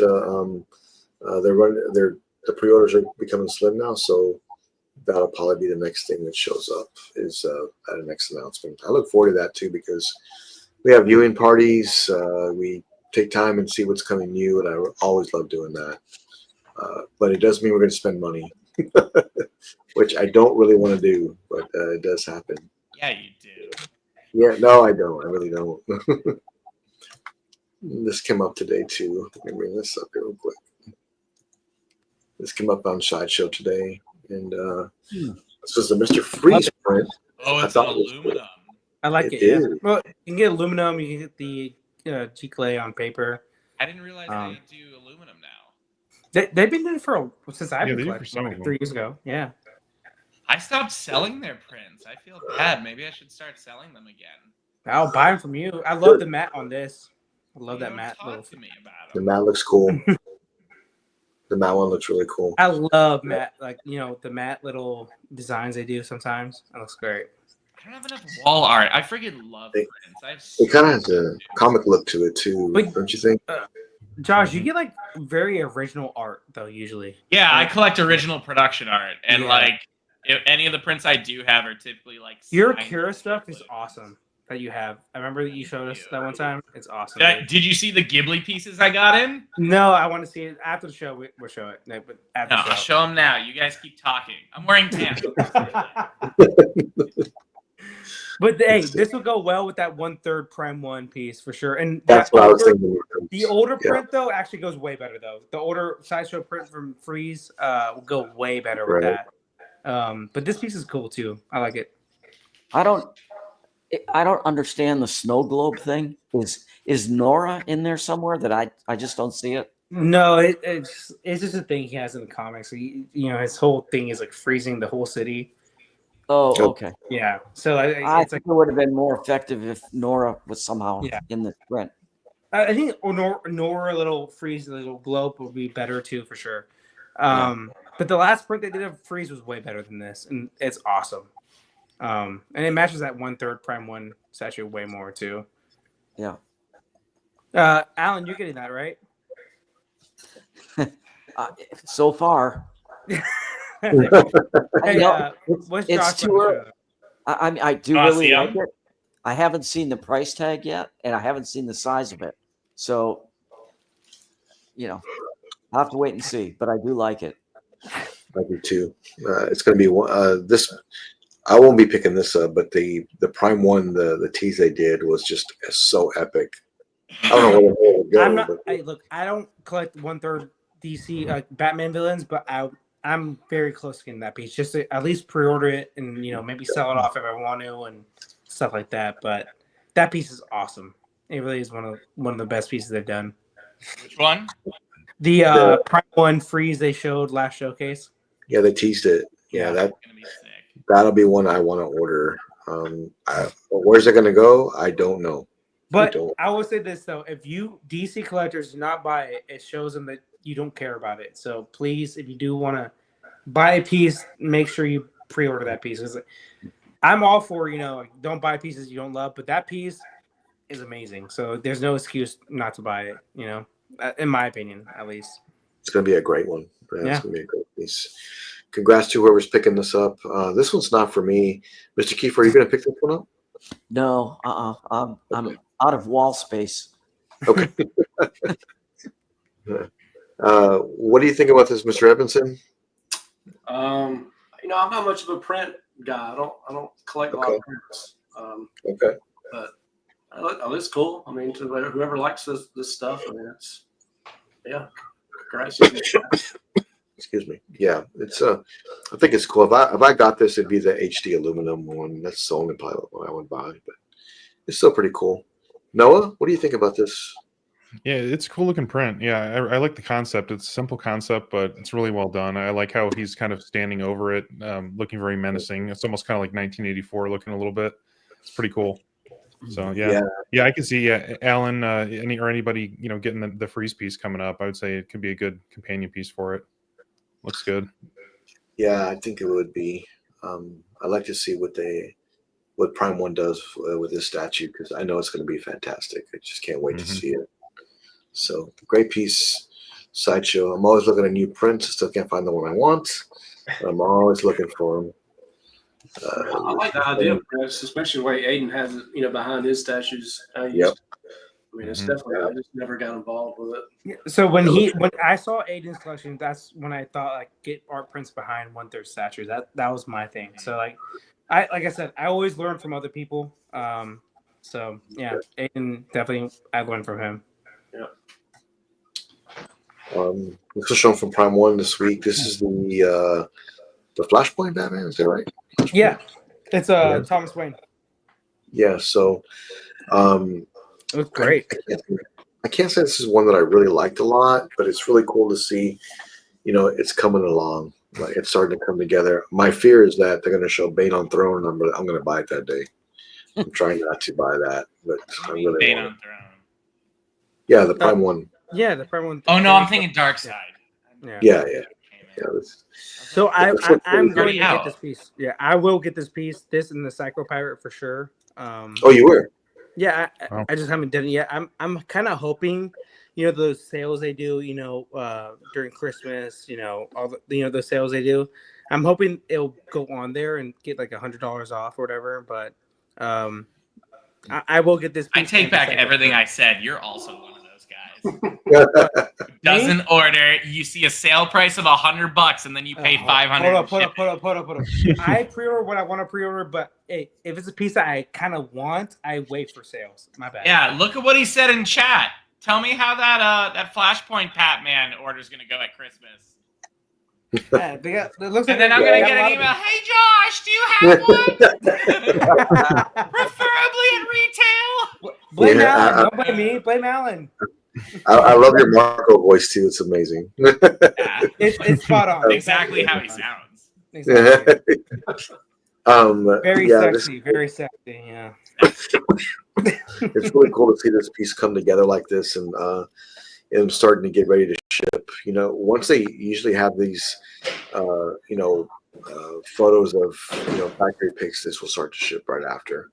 the pre-orders are becoming slim now, so that'll probably be the next thing that shows up is at a next announcement. I look forward to that too because we have viewing parties. We take time and see what's coming new, and I always love doing that. But it does mean we're going to spend money, which I don't really want to do, but it does happen. Yeah, you do. Yeah, no, I don't. I really don't. This came up today too. Let me bring this up here real quick. This came up on Sideshow today, and this was the Mr. Freeze print. Oh, it's aluminum. I like it. Yeah. Well, you can get aluminum. You can get the G-Clay on paper. I didn't realize they do aluminum now. They've been doing it since I've been collecting, like 3 years ago. Yeah. I stopped selling their prints. I feel bad. Maybe I should start selling them again. I'll buy them from you. I love the matte on this. I love that matte. Talk to me about The them. matte looks cool. The matte one looks really cool. I love matte, the matte little designs they do sometimes. That looks great. I don't have enough wall art. I freaking love prints. It kind of has a comic look to it too, don't you think? Josh, you get like very original art though usually. Yeah, I collect original production art, and Yeah. like if any of the prints I do have are typically like Your signed Kira or stuff is something. awesome that you have. I remember that you showed us that one time. It's awesome. Did you see the Ghibli pieces I got in? No, I want to see it after the show. We'll show it. No, but after No, the I'll show. show them now. You guys keep talking. I'm wearing tan. But hey, this will go well with that 1/3 Prime 1 piece for sure. And That's that what I was older, thinking. the older Yeah. print though actually goes way better though. The older sideshow print from Freeze will go way better with Right. that. But this piece is cool too. I like it. I don't understand the snow globe thing. Is Nora in there somewhere that I just don't see it? No, it's just a thing he has in the comics. His whole thing is like freezing the whole city. Oh, okay. Yeah. So I it's like think it would have been more effective if Nora was somehow in the print. I think Nora little freeze little globe would be better too for sure. But the last print they did of Freeze was way better than this, and it's awesome. And it matches that 1/3 Prime 1 statue way more too. Yeah. Alan, you're getting that right? So far, Hey, know, what's it's Josh too gonna early. show? I do Oh, really see, like it. I haven't seen the price tag yet, and I haven't seen the size of it. So, I'll have to wait and see. But I do like it. I do too. It's going to be this. I won't be picking this up, but the Prime 1, the tease they did was just so epic. I don't know where the hell it would go. I'm not. but- Look, I don't collect 1/3 DC Batman villains, but I'm very close to getting that piece. Just to at least pre-order it and maybe sell it off if I want to and stuff like that. But that piece is awesome. It really is one of the best pieces they've done. Which one? The Prime 1 Freeze they showed last showcase. Yeah, they teased it. Yeah, It's gonna be sick. that'll be one I want to order. Where's it going to go? I don't know. But don't. I will say this though: if you DC collectors do not buy it, it shows them that you don't care about it. So please, if you do want to buy a piece, make sure you pre-order that piece. Because I'm all for don't buy pieces you don't love, but that piece is amazing. So there's no excuse not to buy it. In my opinion, at least. It's going to be a great one. Yeah. It's going to be a great piece. Congrats to whoever's picking this up. This one's not for me. Mr. Kiefer, are you going to pick this one up? No, I'm out of wall space. Okay. What do you think about this, Mr. Evanson? I'm not much of a print guy. I don't collect a lot of prints. Okay. But it's cool. I mean, to whoever likes this stuff, I mean, great. Excuse me. Yeah, it's I think it's cool. If I got this, it'd be the HD aluminum one. That's the only pilot one I would buy, but it's still pretty cool. Noah, what do you think about this? Yeah, it's a cool looking print. Yeah, I like the concept. It's a simple concept, but it's really well done. I like how he's kind of standing over it, looking very menacing. It's almost kind of like 1984 looking a little bit. It's pretty cool. So yeah, I can see Alan anybody getting the Freeze piece coming up. I would say it could be a good companion piece for it. Looks good. Yeah, I think it would be. I'd like to see what Prime 1 does with this statue, because I know it's going to be fantastic. I just can't wait to see it. So great piece, sideshow. I'm always looking at new prints. I still can't find the one I want. But I'm always looking for them. I like the idea of prints, especially the way Aiden has it, behind his statues. Yep. I mean, it's definitely. I just never got involved with it. So when I saw Aiden's collection, that's when I thought get art prints behind 1/3 statues. That was my thing. So like I said, I always learn from other people. So yeah, Aiden definitely I learned from him. Yeah. This was shown from Prime 1 this week. This is the Flashpoint Batman. Is that right? Flashpoint? Yeah, it's Thomas Wayne. Yeah. So. It was great. I can't say this is one that I really liked a lot, but it's really cool to see, it's coming along. Like it's starting to come together. My fear is that they're going to show Bane on Throne. I'm going to buy it that day. I'm trying not to buy that, but I really Bane want on it. Throne. Yeah, the Prime 1. Yeah, the Prime 1. Oh no, I'm thinking Dark Side. Yeah. So I'm going to Already get out. this piece. Yeah, I will get this piece. This and the Psycho Pirate for sure. Oh, you were? Yeah, Wow. I just haven't done it yet. I'm kind of hoping those sales they do, during Christmas, all those sales they do. I'm hoping it'll go on there and get like $100 off or whatever. But I will get this. I piece take and back decide everything what- I said. You're also one of those guys. Doesn't order. You see a sale price of $100, and then you pay $500. Hold up. I pre-order what I want to pre-order, but hey, if it's a piece that I kind of want, I wait for sales. My bad. Yeah, look at what he said in chat. Tell me how that Flashpoint Batman order is gonna go at Christmas. Yeah, it looks And like then I'm gonna get an email. Hey Josh, do you have one? Preferably in retail. Blame Yeah, Alan. Don't blame me. Blame Alan. I love your Marco voice too. It's amazing. Yeah, It's spot on. exactly how he sounds. Exactly. Very yeah, sexy. Very sexy. Yeah. it's really cool to see this piece come together like this, and I'm starting to get ready to ship. Once they usually have these, photos of factory pics, this will start to ship right after.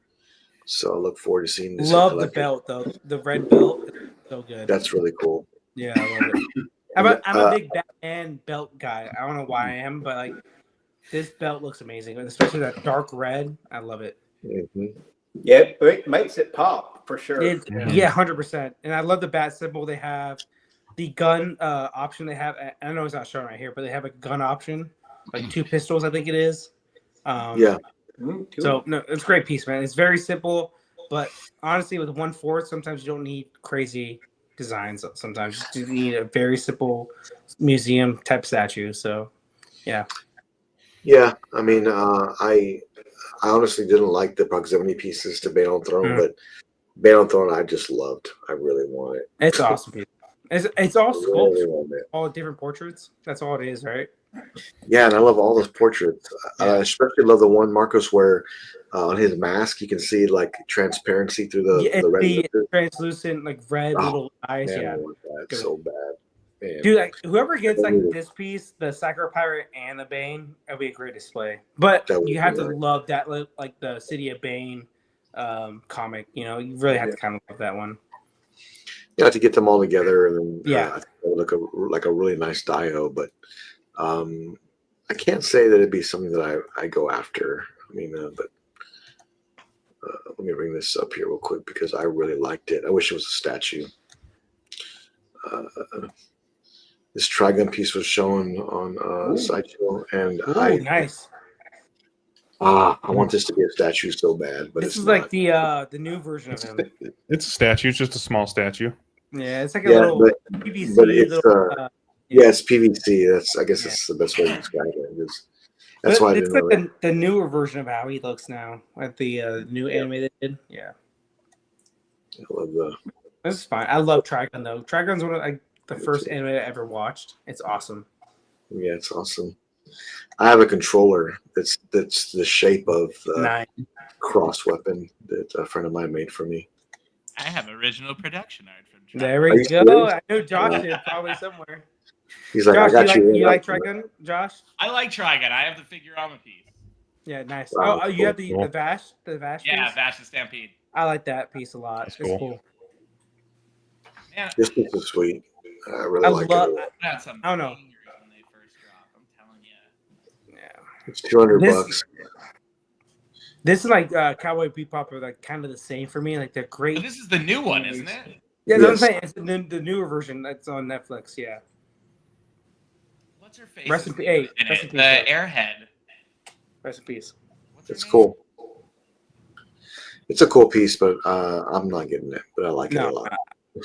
So I look forward to seeing this. Love the belt though. The red belt, so good. That's really cool. Yeah, I love it. I'm a big Batman belt guy. I don't know why I am, but like this belt looks amazing, especially that dark red. I love it. Mm-hmm. Yeah, it makes it pop for sure. Yeah, 100%. And I love the bat symbol they have. The gun option they have. I know it's not shown right here, but they have a gun option, like 2 pistols, I think it is. Yeah. So no, it's a great piece, man. It's very simple, but honestly, with 1/4, sometimes you don't need crazy designs. Sometimes you need a very simple museum type statue. So, yeah. Yeah, I mean, I honestly didn't like the proximity pieces to Bane on Throne, but Bane on Throne I just loved. I really want it. It's awesome. It's all sculpts, really want it. all different portraits. That's all it is, right? Yeah, and I love all those portraits. I especially love the one Marcos where on his mask you can see like transparency through the red. The translucent like red little eyes. Man, Yeah, I want that so bad. Man. dude. Like whoever gets like this piece, the Psycho Pirate and the Bane, that'll be a great display. But you have to love that, like the City of Bane comic. You really have to kind of love that one. You have to get them all together, and then Yeah, I think it would look a really nice dio. But I can't say that it'd be something that I go after. I mean, but let me bring this up here real quick because I really liked it. I wish it was a statue. This Trigun piece was shown on Sideshow, and nice. I want this to be a statue so bad, but This is not. like the new version of him. It's a statue. It's just a small statue. Yeah, it's like a little PVC. but it's little, yeah, it's PVC. I guess that's the best way to describe it. That's why I it's didn't like know the newer version of how he looks now, like the new anime they did. Yeah, I love the. this is fine. I love Trigun though. Trigun's one of the first anime I ever watched. It's awesome. Yeah, it's awesome. I have a controller that's the shape of Nice. cross weapon that a friend of mine made for me. I have original production art from Trigun. There Are we you go. serious? I know Josh did probably somewhere. He's like, Josh, I got you. you like Trigun, Josh? I like Trigun. I have the Figurama piece. Yeah, nice. Wow, Oh, you have the cool. Vash Yeah, piece? Vash and Stampede. I like that piece a lot. That's It's cool. cool. Man, This piece is sweet. I really I like love. it. that's some I don't know. bangers when they first drop. I'm telling you. Yeah. It's $200 This- bucks. This is like Cowboy Bebop are like kind of the same for me. Like they're great. But this is the new one, isn't it? Yeah, that's what I'm Yes. saying. It's the newer version that's on Netflix. Yeah. What's her face? Rest in peace. Hey, in rest it? in The peace. airhead. Rest in peace. What's her It's name? cool. It's a cool piece, but I'm not getting it. But I like it a lot.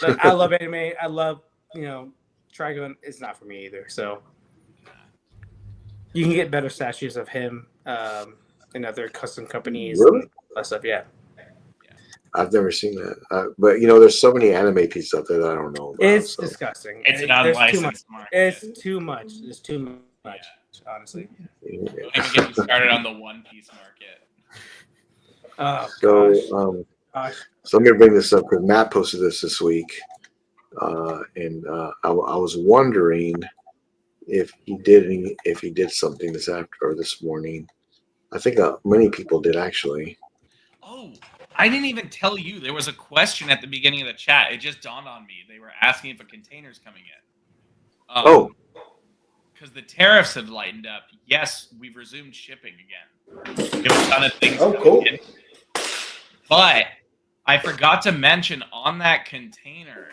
Like, I love anime. I love Trigun. It's not for me either. So you can get better statues of him in other custom companies. Really? And all that stuff. Yeah. I've never seen that. But there's so many anime pieces out there that I don't know about. It's so. disgusting. It's an There's too much. unlicensed market. It's too much. It's too much. Honestly. Yeah. Don't even get me started on the One Piece market. Oh So, gosh. Gosh. so let me bring this up because Matt posted this week, and I was wondering if he did something this morning. I think many people did actually. Oh, I didn't even tell you. There was a question at the beginning of the chat. It just dawned on me. They were asking if a container's coming in. Because the tariffs have lightened up. Yes, we've resumed shipping again. There was a ton of things. Oh, cool. In. But I forgot to mention on that container,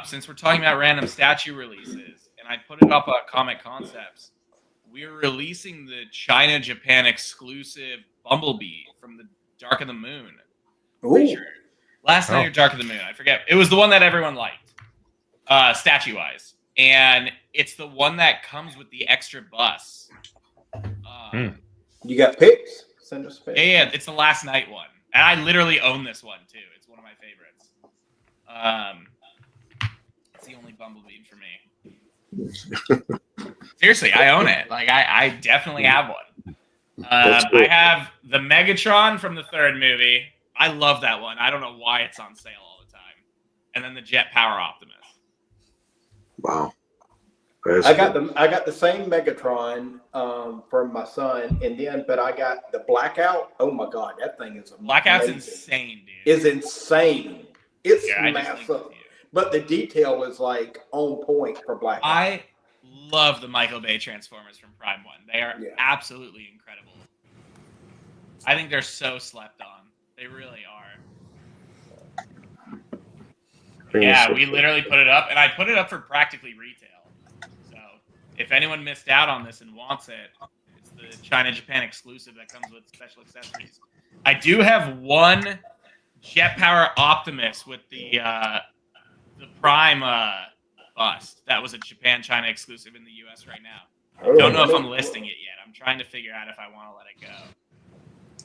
since we're talking about random statue releases, and I put it up on Comic Concepts, we're releasing the China-Japan exclusive Bumblebee from the Dark of the Moon. Ooh. Sure. Last Night or Dark of the Moon. I forget. It was the one that everyone liked, statue-wise. And it's the one that comes with the extra bus. You got pics? Send us pics. Yeah, it's the Last Night one. And I literally own this one, too. It's one of my favorites. It's the only Bumblebee for me. Seriously, I own it. Like, I definitely have one. I have the Megatron from the third movie. I love that one. I don't know why it's on sale all the time. And then the Jet Power Optimus. Wow. I got the same Megatron from my son, but I got the Blackout. Oh my God, that thing is amazing. Blackout's insane, dude. It's insane. It's Yeah, massive. But the detail is like on point for Blackout. I love the Michael Bay Transformers from Prime 1. They are absolutely incredible. I think they're so slept on. They really are. Yeah, we literally put it up, and I put it up for practically retail. So if anyone missed out on this and wants it, it's the China-Japan exclusive that comes with special accessories. I do have one Jet Power Optimus with the Prime bust. That was a Japan-China exclusive in the U.S. right now. I don't know if I'm listing it yet. I'm trying to figure out if I want to let it go.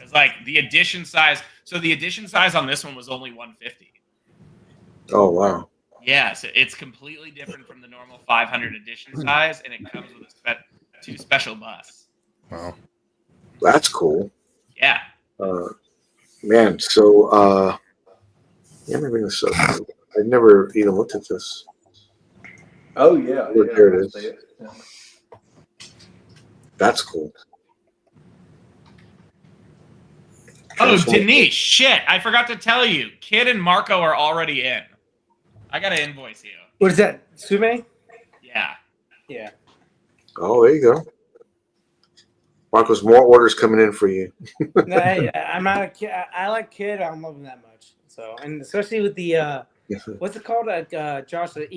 It's like the edition size. So the edition size on this one was only 150. Oh, wow. Yeah, so it's completely different from the normal 500 edition size, and it comes with two special busts. Wow. That's cool. Yeah. Man, so, let me bring this up. I never even looked at this. Oh, yeah. There it is. Yeah. That's cool. Oh, Denise, shit. I forgot to tell you. Kid and Marco are already in. I got to invoice you. What is that? Sume? Yeah. Yeah. Oh, there you go. Marcos, more orders coming in for you. No, I'm not a kid. I like Kid. I don't love him that much. So, and especially with the what's it called? Josh, the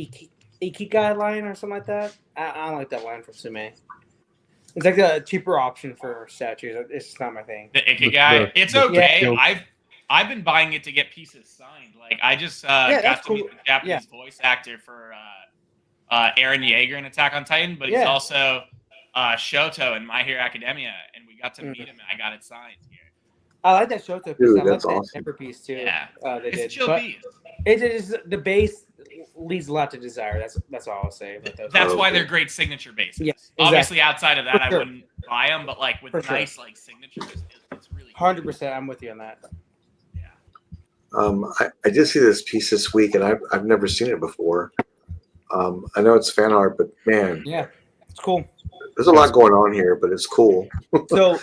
Ikigai line or something like that. I don't like that line from Sume. It's like a cheaper option for statues. It's just not my thing. The Ikigai. It's okay. Yeah. I've been buying it to get pieces signed. Like I just got to meet the Japanese voice actor for Eren Yeager in Attack on Titan, but he's also Shoto in My Hero Academia, and we got to meet him, and I got it signed here. I like that Shoto piece. Dude, I like that's that awesome. Emperor piece too. Yeah, they it's did. a chill But piece. it is the base leaves a lot to desire. That's all I'll say. About those. That's why they're great signature bases. Yeah, exactly. Obviously, outside of that, For sure. I wouldn't buy them, but like with For sure. nice like signatures, it's really cool. 100%. I'm with you on that. I did see this piece this week, and I've never seen it before. I know it's fan art, but man, Yeah, it's cool. there's a lot going on here, but it's cool. So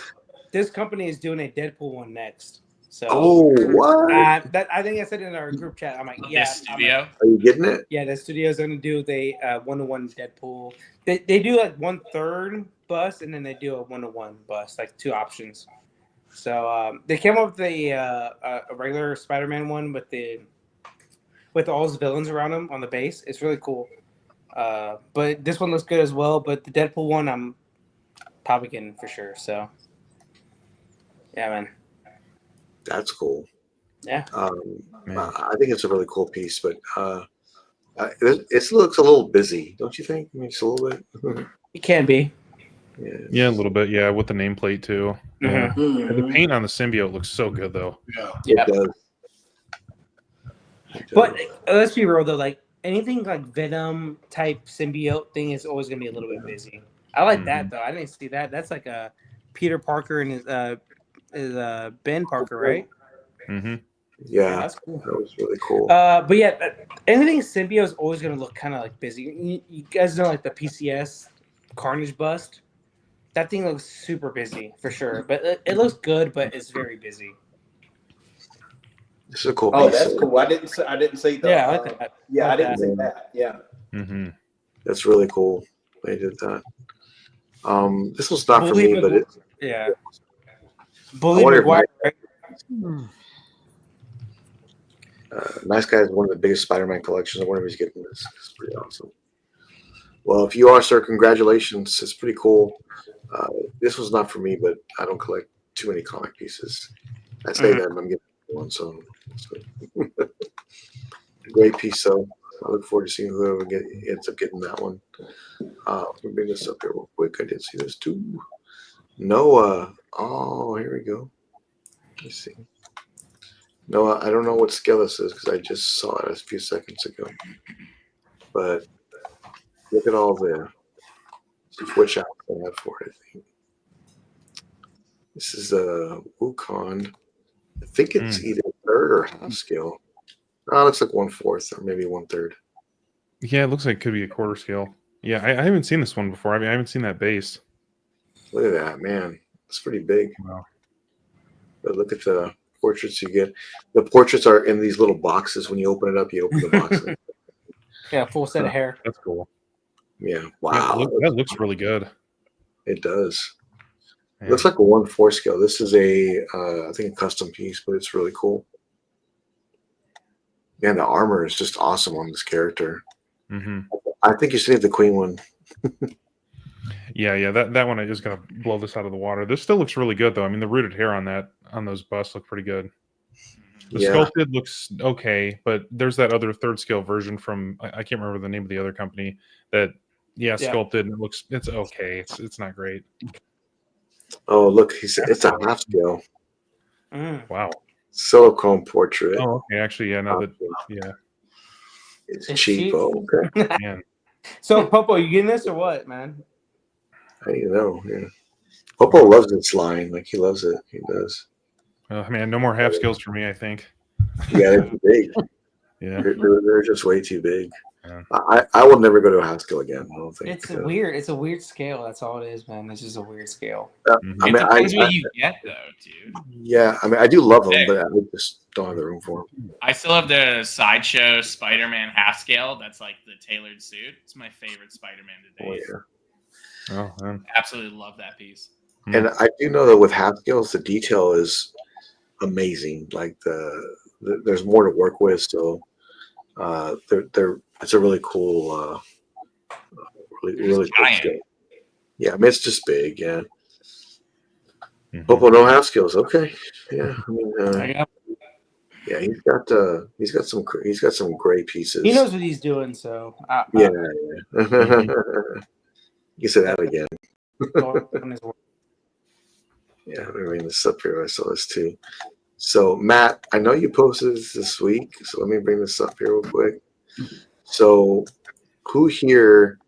this company is doing a Deadpool one next. So What? I think I said in our group chat. I'm like, yeah, This studio. Are you getting it? yeah. The studio's gonna do the 1-to-1 Deadpool. They do like 1/3 bust, and then they do a 1-to-1 bust, like two options. So they came up with a regular Spider-Man one with all his villains around him on the base. It's really cool. But this one looks good as well. But the Deadpool one, I'm probably getting for sure. So yeah, man. That's cool. Yeah. I think it's a really cool piece, but it looks a little busy, don't you think? I mean, it's a little bit. It can be. Yeah, a little bit. Yeah, with the nameplate too. Yeah. Mm-hmm. And the paint on the symbiote looks so good though. Yeah. It does. But let's be real though, like anything like Venom type symbiote thing is always gonna be a little bit busy. I like that though. I didn't see that. That's like a Peter Parker and his Ben Parker, right? Mm-hmm. Yeah, That's cool. that was really cool. But yeah, anything symbiote is always gonna look kind of like busy. You guys know like the PCS Carnage bust. That thing looks super busy for sure, but it looks good, but it's very busy. This is a cool Oh, piece. that's cool. I didn't see the. Yeah, I like that. Yeah, I Like didn't that. see that. Yeah. Mm-hmm. That's really cool. They did that. This was not for me, but it. Yeah. I Bully wonder if McGuire, right? Nice Guy is one of the biggest Spider-Man collections. I wonder if he's getting this. It's pretty awesome. Well, if you are, sir, congratulations. It's pretty cool. This was not for me, but I don't collect too many comic pieces. I say that and I'm getting one, so it's good. Great piece, though. I look forward to seeing whoever ends up getting that one. Let me bring this up here real quick. I did see this too. Noah. Oh, here we go. Let's see. Noah, I don't know what scale this is because I just saw it a few seconds ago. But look at all the switch outs I have for it. I think. This is a Wukong. I think it's either third or half scale. Oh, it looks like 1/4 or maybe 1/3. Yeah, it looks like it could be a quarter scale. Yeah, I haven't seen this one before. I mean, I haven't seen that base. Look at that, man. It's pretty big. Wow. But look at the portraits you get. The portraits are in these little boxes. When you open it up, you open the box. Yeah, full set of hair. That's cool. Yeah. Yeah, Wow. that looks really good. It does. Yeah. It looks like a 1/4 scale. This is I think a custom piece, but it's really cool. Man, the armor is just awesome on this character. Mm-hmm. I think you should have the Queen one. Yeah, that one is gonna blow this out of the water. This still looks really good though. I mean, the rooted hair on those busts look pretty good. The sculpted looks okay, but there's that other third scale version from I can't remember the name of the other company that sculpted and it's okay. It's not great. Oh, look, it's a half scale. Wow. Silicone portrait. Oh, okay. Actually, It's It's cheap. cheap. Oh, okay. man. So, Popo, you getting this or what, man? I don't know. Yeah. Popo loves this line. Like he loves it. He does. Man, no more half scales for me, I think. Yeah, they're too big. Yeah. They're just way too big. Yeah. I will never go to a half scale again. I don't think. It's weird. It's a weird scale. That's all it is, man. It's just a weird scale. I It mean, depends what you get, though, dude. yeah. I mean, I do love them, but I just don't have the room for them. I still have the Sideshow Spider-Man half scale. That's like the tailored suit. It's my favorite Spider-Man to Oh, date. yeah. Oh, man. Absolutely love that piece. And I do know that with half scales, the detail is amazing. Like there's more to work with. So it's a really cool, really cool scale. Yeah, I mean it's just big. Yeah. Mhm. Popo no half scales. Okay. Yeah. I mean, yeah, he's got some great pieces. He knows what he's doing, so Yeah. You said that again. on his work. Yeah, let me bring this up here. I saw this too. So, Matt, I know you posted this week, so let me bring this up here real quick. So, who here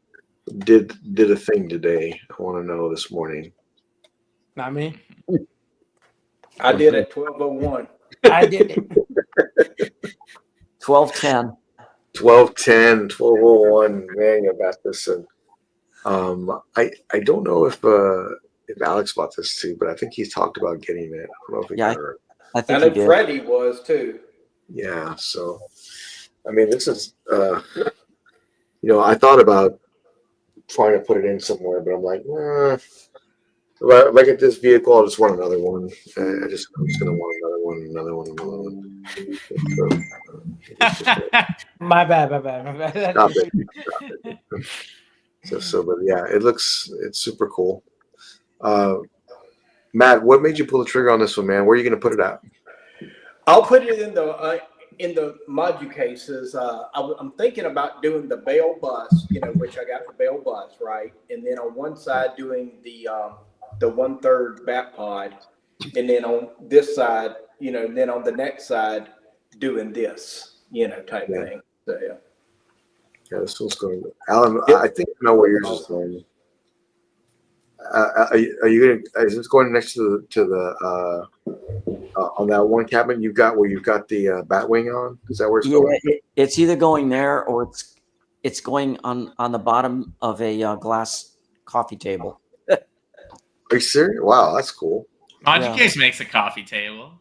did a thing today? I want to know this morning. Not me. I did at 12:01. I did it. 12:10. 12:10, 12:01. Man, you got this. And I don't know if Alex bought this too, but I think he's talked about getting it. I don't know if he got it. I think And he then did. Freddie was too. Yeah, so I mean, this is I thought about trying to put it in somewhere, but I'm like, if I get this vehicle, I'll just want another one. I'm just gonna want another one. My bad. Stop it. But yeah, it's super cool. Matt, what made you pull the trigger on this one, man? Where are you gonna put it at? I'll put it in the modu cases. I'm thinking about doing the Bell bus, which I got the Bell bus, right? And then on one side doing the 1/3 bat pod, and then on this side, and then on the next side doing this, type thing. So yeah. Yeah, this one's going. Alan, I think I know where yours is going. Are you gonna? Is this going next to the on that one cabin you've got where you've got the bat wing on? Is that where it's going? It's either going there or it's going on the bottom of a glass coffee table. Are you serious? Wow, that's cool. Moducase makes a coffee table.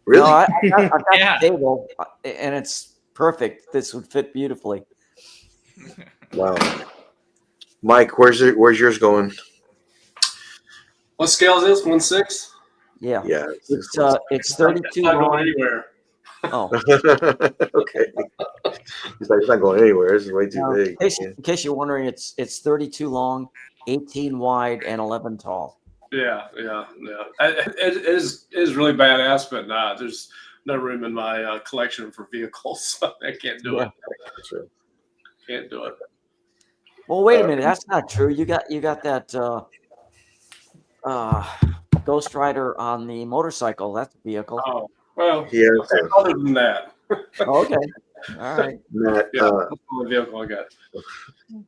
Really? No, I've got Yeah. the table, and it's perfect. This would fit beautifully. Wow. Mike, where's yours going? What scale is this? 1/6? Yeah. Yeah. It's 32 Not going long. anywhere. Oh, Okay. He's like, it's not going anywhere. This is way too no, big. in case you're wondering, it's 32 long, 18 wide, and 11 tall. Yeah. It is really badass, but there's no room in my collection for vehicles. So I can't do it. Sure. Can't do it. Well, wait a minute. That's not true. You got that Ghost Rider on the motorcycle. That's a vehicle. Oh, well, He has okay, other than that, Okay. All right. Matt, yeah, that's the only vehicle I got.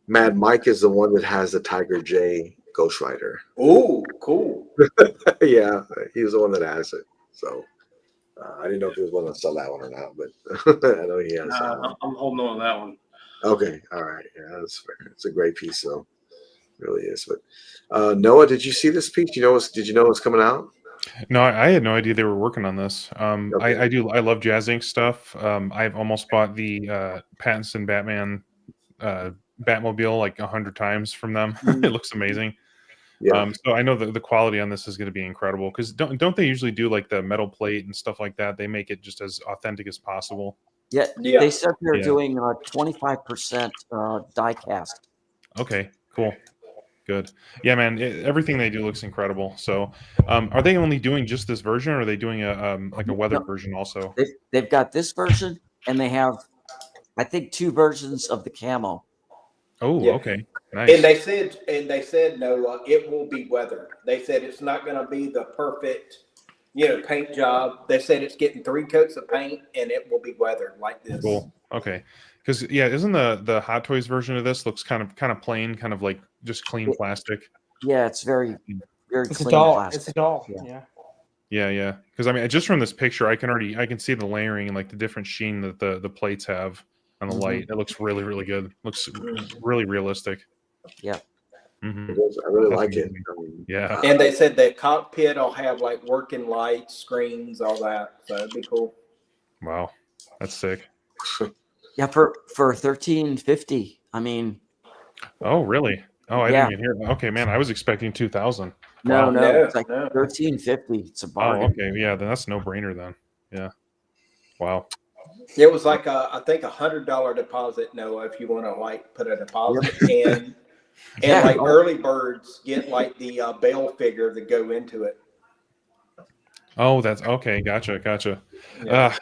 Matt, Mike is the one that has the Tiger J Ghost Rider. Ooh, cool. Yeah, he was the one that has it. So I didn't know if he was willing to sell that one or not, but I know he has that one. I'm holding on to that one. Okay, all right. Yeah, that's fair. It's a great piece, though. It really is. But Noah, did you see this piece? Did you know it was coming out? No, I had no idea they were working on this. Okay. I love Jazz Inc. stuff. I've almost bought the Pattinson Batman Batmobile like 100 times from them. It looks amazing. Yeah. So I know the quality on this is going to be incredible because don't they usually do like the metal plate and stuff like that? They make it just as authentic as possible. Yeah. Yeah. They said they're Yeah. doing 25% die cast. Okay, cool. Good. Yeah, man. Everything they do looks incredible. So, are they only doing just this version, or are they doing a like a weather No. version also? They've got this version, and they have, I think, 2 versions of the camo. Oh, Yeah. okay, nice. And they said no, it will be weathered. They said it's not going to be the perfect, paint job. They said it's getting 3 coats of paint and it will be weathered like this. Cool. Okay. Because isn't the Hot Toys version of this looks kind of plain, kind of like just clean plastic? Yeah, it's very It's a clean doll. plastic. It's a doll. Yeah. Yeah. Because I mean, just from this picture, I can see the layering and like the different sheen that the plates have on the light. It looks really, really good. Looks really realistic. Yeah. Mhm. It does. I really That's like it. amazing. Yeah. And they said the cockpit will have like working lights, screens, all that. So it'd be cool. Wow, that's sick. Yeah, for $13.50. I mean, Oh, really? Oh, I Yeah. didn't even hear. Okay, man, I was expecting 2,000. no, Wow. No, it's like no. $13.50. It's a Oh, bargain. okay. Yeah, then that's no brainer then. Yeah. Wow. It was like I think $100 deposit, Noah, if you want to like put a deposit and Yeah. like early birds get like the bale figure that go into it. Oh, that's okay. Gotcha.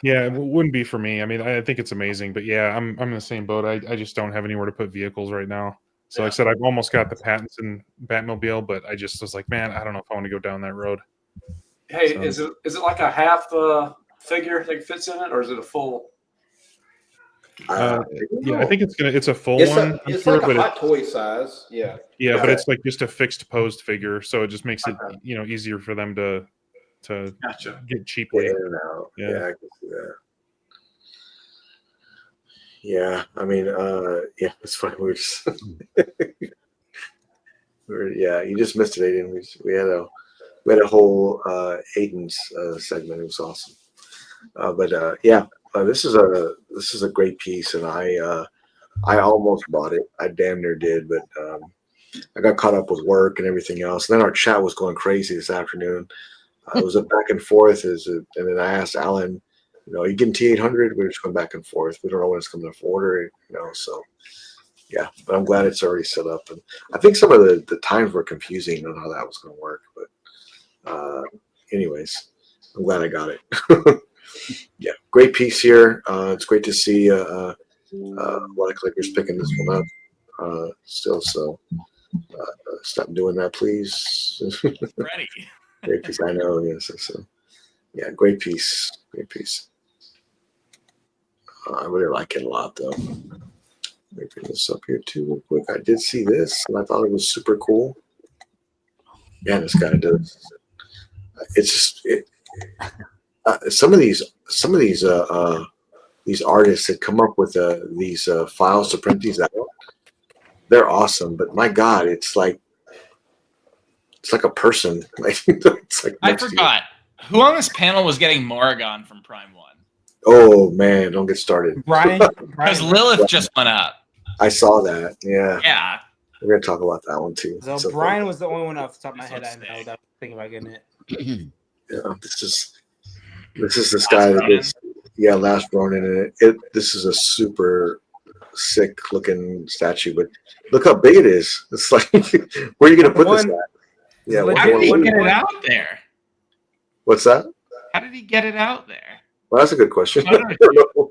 Yeah, it wouldn't be for me. I mean, I think it's amazing, but yeah, I'm in the same boat. I just don't have anywhere to put vehicles right now. So like I said, I've almost got the Pattinson Batmobile, but I just was like, man, I don't know if I want to go down that road. Hey, So- is it like a half figure that fits in it, or is it a full? Yeah, I think it's a full It's, one. it's I'm like sure, a but hot toy size. Yeah. yeah, but Okay. it's like just a fixed posed figure, so it just makes it Okay. easier for them to Gotcha. get cheaply. In and out. Yeah. Yeah, I can see that. Yeah, I mean, yeah, it's funny. We were just, yeah, you just missed it, Aiden. We had a whole Aiden's segment. It was awesome. But yeah, this is a great piece, and I almost bought it. I damn near did, but I got caught up with work and everything else. And then our chat was going crazy this afternoon. It was a back and forth, and then I asked Alan, are you getting T800? We were just going back and forth. We don't know when it's coming to order, so yeah, but I'm glad it's already set up. And I think some of the times were confusing on how that was going to work, but anyways, I'm glad I got it. Yeah, great piece here. It's great to see a lot of clickers picking this one up still, so stop doing that, please. Ready. Great piece, I know. Yes, so yeah, great piece. I really like it a lot, though. Let me bring this up here too, real quick. I did see this, and I thought it was super cool. Yeah, this guy does. It's just some of these artists that come up with these files to print these out. They're awesome, but my God, it's like a person. Like it's like I next to you. forgot. Who on this panel was getting Morrigan from Prime 1? Oh man, don't get started. Brian, Because Lilith just went up. I saw that. Yeah. Yeah. We're gonna talk about that one too. So So Brian was the only one off the top of my This head I looks know sick. that was thinking about getting it. yeah, this is this guy that is Last Ronin, and this is a super sick looking statue, but look how big it is. It's like where are you gonna put this at? Yeah, Legit How did he one- get it out there? what's that? How did he get it out there? Well, that's a good question. I don't know.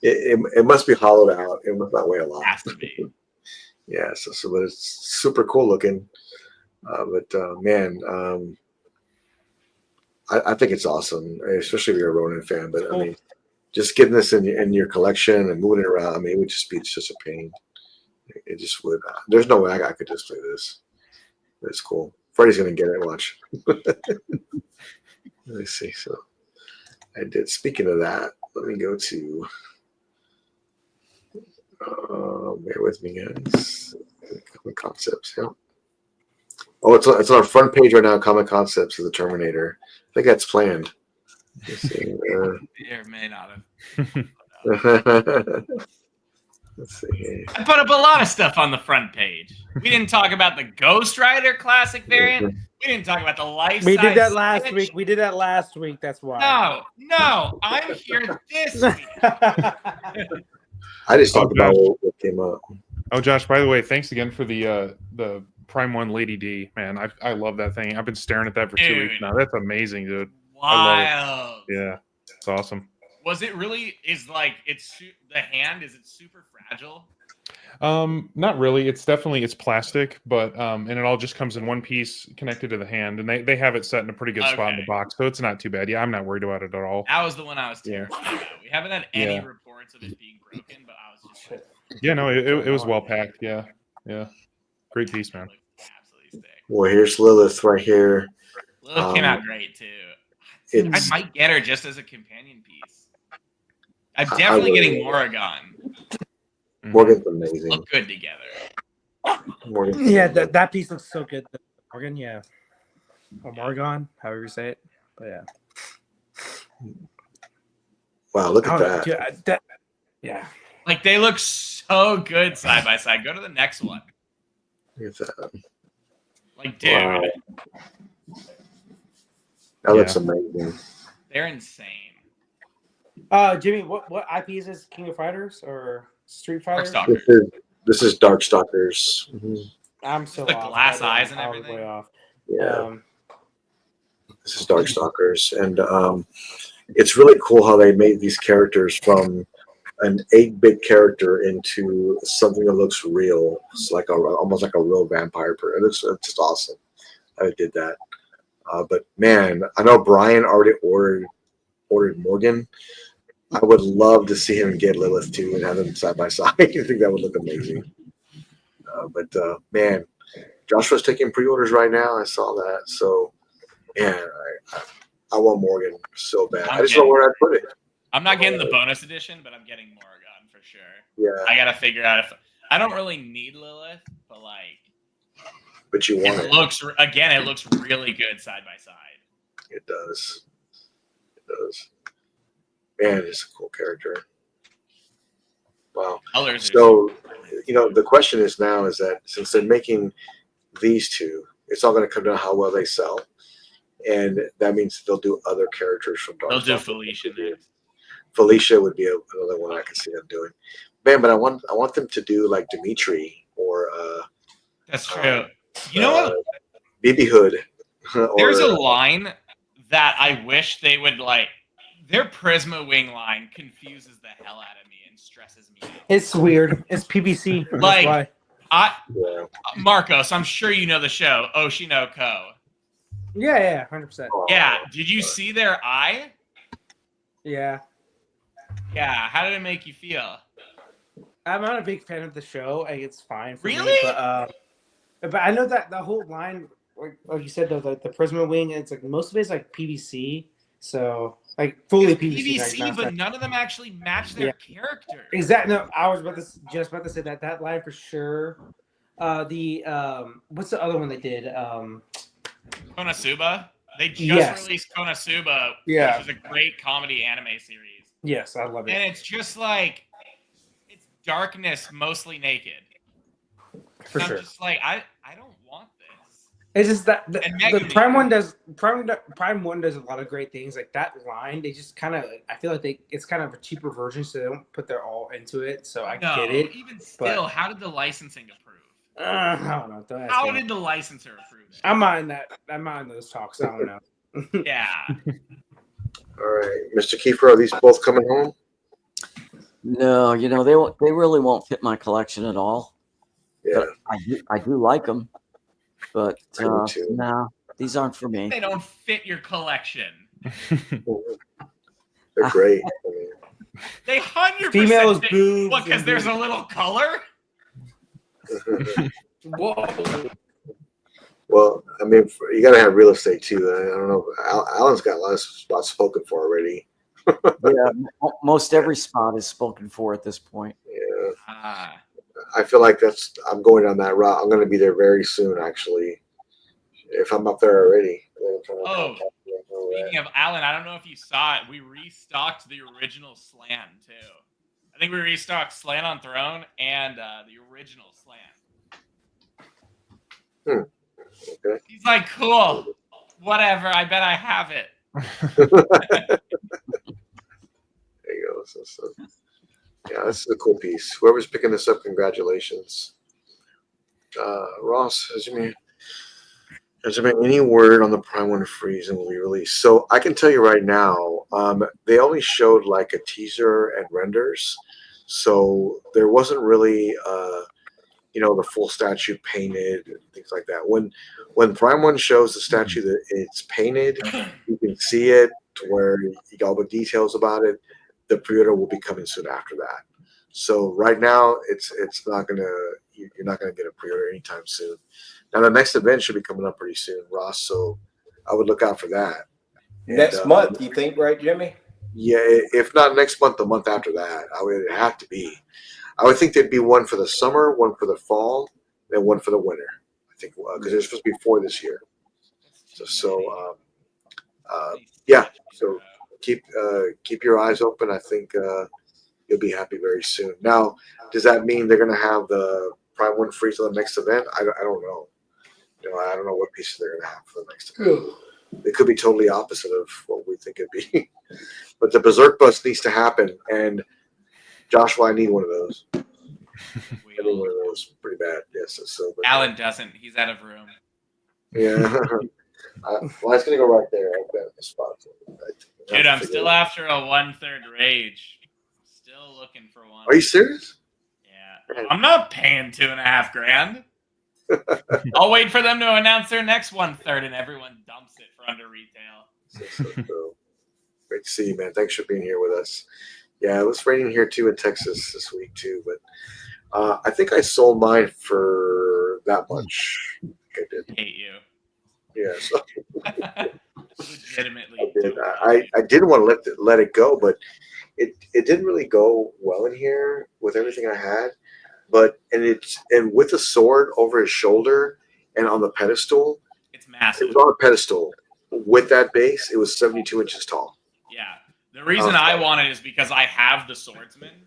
It must be hollowed out. It must not weigh a lot. Has to be. Yeah, but it's super cool looking. Man, I think it's awesome, especially if you're a Ronin fan. But I mean, just getting this in your collection and moving it around, I mean, it would just be such a pain. It just would. There's no way I could display this. But it's cool. Freddie's gonna get it. Watch. Let me see. So I did. Speaking of that, let me go to. Bear with me, guys. Comic Concepts. Yeah. Oh, it's on our front page right now. Comic Concepts of the Terminator. I think that's planned. Let's see. It may not have. Let's see here. I put up a lot of stuff on the front page. We didn't talk about the Ghost Rider classic variant. We didn't talk about the life. We did that last week. We did that last week. That's why. No, I'm here this week. I just talked about what came up. Oh, Josh, by the way, thanks again for the Prime 1 Lady D. Man, I love that thing. I've been staring at that for 2 weeks now. That's amazing, dude. Wild. Yeah, it's awesome. Was it really? The hand? Is it super fragile? Not really. It's plastic, but and it all just comes in one piece connected to the hand, and they have it set in a pretty good spot in the box, so it's not too bad. Yeah, I'm not worried about it at all. That was the one I was terrified about. We haven't had any reports of it being broken, but I was just yeah, no, it was well packed. Yeah, great piece, man. Absolutely sick. Well, here's Lilith right here. Lilith came out great too. I might get her just as a companion piece. I'm definitely getting Morrigan. Morgan's amazing. Look good together. Morgan. Yeah, that piece looks so good. Morgan, yeah. Or Morgan, however you say it. But yeah. Wow, look at that. Yeah. Like they look so good side by side. Go to the next one. Look at that. Like, dude. Wow. That looks amazing. They're insane. Jimmy, what IP is this? King of Fighters or Street Fighter? This is Darkstalkers. Mm-hmm. I'm so the off. glass eyes and everything. Way off. Yeah. This is Darkstalkers, and it's really cool how they made these characters from an 8-bit character into something that looks real. It's like almost like a real vampire. It's just awesome. I did that. But man, I know Brian already ordered Morgan. I would love to see him get Lilith too and have them side by side. I think that would look amazing. Man, Joshua's taking pre-orders right now. I saw that. So, man, I want Morgan so bad. I just don't know where I'd put it. I'm not getting the bonus edition, but I'm getting Morrigan for sure. Yeah. I gotta figure out if I don't really need Lilith, but But you want it. It looks really good side by side. It does. Man, it's a cool character. Wow. So, the question is now is that since they're making these two, it's all going to come down to how well they sell. And that means they'll do other characters from Dark. They'll do Felicia. Felicia would be another one I could see them doing. Man, but I want them to do like Dimitri or that's true. You know what? BB Hood. There's a line that I wish they would like. Their Prisma Wing line confuses the hell out of me and stresses me out. It's weird. It's PVC. Like, Marcos, I'm sure you know the show Oshinoko. Yeah, 100%. Yeah, did you see their eye? Yeah. Yeah, how did it make you feel? I'm not a big fan of the show. Like, it's fine for really? me. But I know that the whole line, like you said, the Prisma Wing, it's like most of it is like PVC. So like fully PVC, like, but none of them actually match their character. Exactly. No, I was just about to say that line for sure. What's the other one they did? Konosuba. They just Yes. released Konosuba, Yeah. which is a great comedy anime series. Yes, I love it. And it's just like, it's darkness, mostly naked. For And sure. I'm just like, I don't want this. It's just that the And Megumi. Prime one does a lot of great things. Like that line, they just kind of, I feel like it's kind of a cheaper version, so they don't put their all into it. So I No, get it. even still, but- how did the licensing approve? I don't know. Don't ask How me. did the licensor approve it? I'm on those talks. I don't know. Yeah. All right, Mr. Kiefer, are these both coming home? No, they really won't fit my collection at all. Yeah, But I do like them, but I do too. no, these aren't for me. They don't fit your collection. They're great. I mean, They 100% Females fit. boobs. What, because there's a little color? Whoa. well, I mean, you got to have real estate too. I don't know. Alan's got a lot of spots spoken for already. Yeah, most every spot is spoken for at this point. Yeah, Ah. I feel like I'm going down that route. I'm going to be there very soon, actually. If I'm up there already. Oh, speaking of Alan, I don't know if you saw it. We restocked the original Slan too. I think we restocked Slan on Throne and the original Slan. Okay. He's like, cool, whatever. I bet I have it. There you go. So, yeah, this is a cool piece. Whoever's picking this up, congratulations. Ross, has there been any word on the Prime 1 freeze and will be released? So I can tell you right now, they only showed like a teaser and renders. So there wasn't really, the full statue painted and things like that. When Prime 1 shows the statue that it's painted, you can see it to where you got all the details about it. The pre-order will be coming soon after that. So right now, it's not you're not gonna get a pre-order anytime soon. Now the next event should be coming up pretty soon, Ross. So I would look out for that. Next month, you think, right, Jimmy? Yeah, if not next month, the month after that, I would have to be. I would think there'd be one for the summer, one for the fall, and one for the winter. I think because there's supposed to be 4 this year. Yeah. So keep your eyes open. I think you'll be happy very soon. Now, does that mean they're going to have the Prime 1 free till the next event? I don't know. I don't know what pieces they're going to have for the next event. It could be totally opposite of what we think it'd be. But the Berserk bus needs to happen, and Joshua, I need one of those. I need one of those pretty bad. Yes. So, but, Alan doesn't. He's out of room. yeah. Well, it's going to go right there. I've got the spot. Dude, I'm still after a 1/3 rage. Still looking for one. Are you serious? Yeah. I'm not paying $2,500. I'll wait for them to announce their next 1/3 and everyone dumps it for under retail. So, great to see you, man. Thanks for being here with us. Yeah, it was raining here too in Texas this week too, but I think I sold mine for that much. I did. Hate you. Yeah, so Legitimately. I did. I didn't want to let it go, but it didn't really go well in here with everything I had. But and with the sword over his shoulder and on the pedestal, It's it massive. was on a pedestal. With that base, it was 72 inches tall. Yeah. The reason I want it is because I have the swordsman.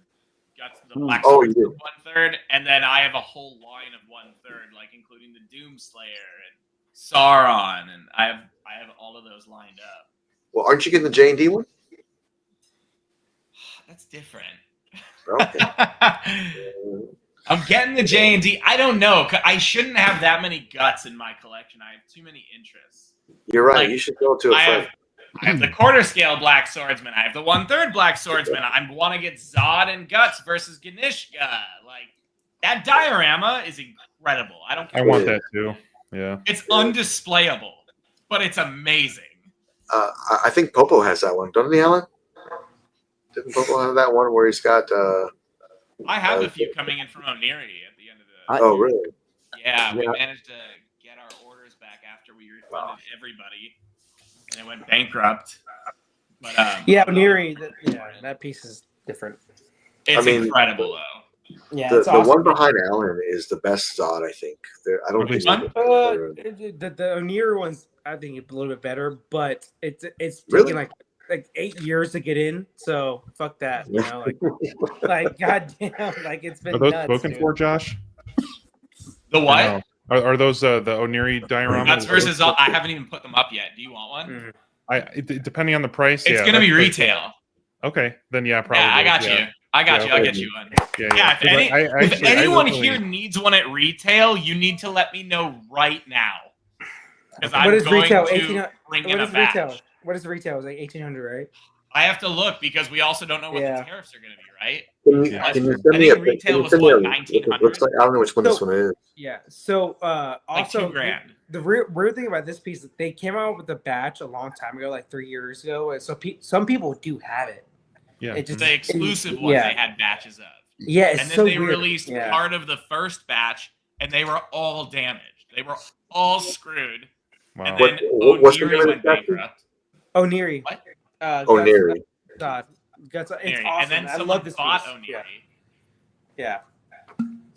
Got the black Oh, you swordsman do? 1/3, and then I have a whole line of 1/3, like including the Doomslayer and Sauron, and I have all of those lined up. Well, aren't you getting the J&D one? That's different. Okay. I'm getting the J&D. I don't know. I shouldn't have that many guts in my collection. I have too many interests. You're right. Like, You should go to a fight. I have the quarter scale black swordsman. I have the 1/3 black swordsman. I want to get Zod and Guts versus Ganishka. Like, that diorama is incredible. I don't care. I want that too. Yeah. It's undisplayable, but it's amazing. I think Popo has that one, doesn't he, Alan? Didn't Popo have that one where he's got? I have a few coming in from Oniri at the end of the. Oh, really? Yeah, we Yeah. managed to get our orders back after we refunded everybody, and it went bankrupt. But Yeah, Neri, that piece is different. it's I mean, incredible though. Yeah, The it's awesome. one behind Alan is the best Zod, I think. I don't think. Which one? The Oniri one's I think it's a little bit better, but it's Really? taking like 8 years to get in. So fuck that, you know, like goddamn, like it's Are been those nuts, spoken dude. for, Josh? The Or what? no? Are those the Oniri dioramas? Guts versus all. I haven't even put them up yet. Do you want one? Depending on the price, It's yeah, gonna be that's retail. okay, then yeah, probably. Yeah, I got you. I got Yeah, you. I'll okay. get you one. Yeah. Yeah, if I anyone literally- here needs one at retail, you need to let me know right now. Because What I'm is going retail? to 1800. bring What in a is batch. retail? What is retail? It's like 1800, right? I have to look because we also don't know what Yeah. the tariffs are going to be, right? Can you I send me think a retail can you was send me what, a- 1900? Looks like I don't know which one this So- one is. Yeah. So Like also $2,000. the weird thing about this piece is they came out with the batch a long time ago, like 3 years ago. And so some people do have it. Yeah. It just The exclusive one yeah. they had batches of. Yeah, it's And then so they weird. released Yeah. part of the first batch, and they were all damaged. They were all screwed. Wow. And then What's the name Oniri of went the statue? bankrupt. Oniri. What? Oniri. Guts, it's Oniri. awesome. And then I someone love this bought piece. Oniri. Yeah.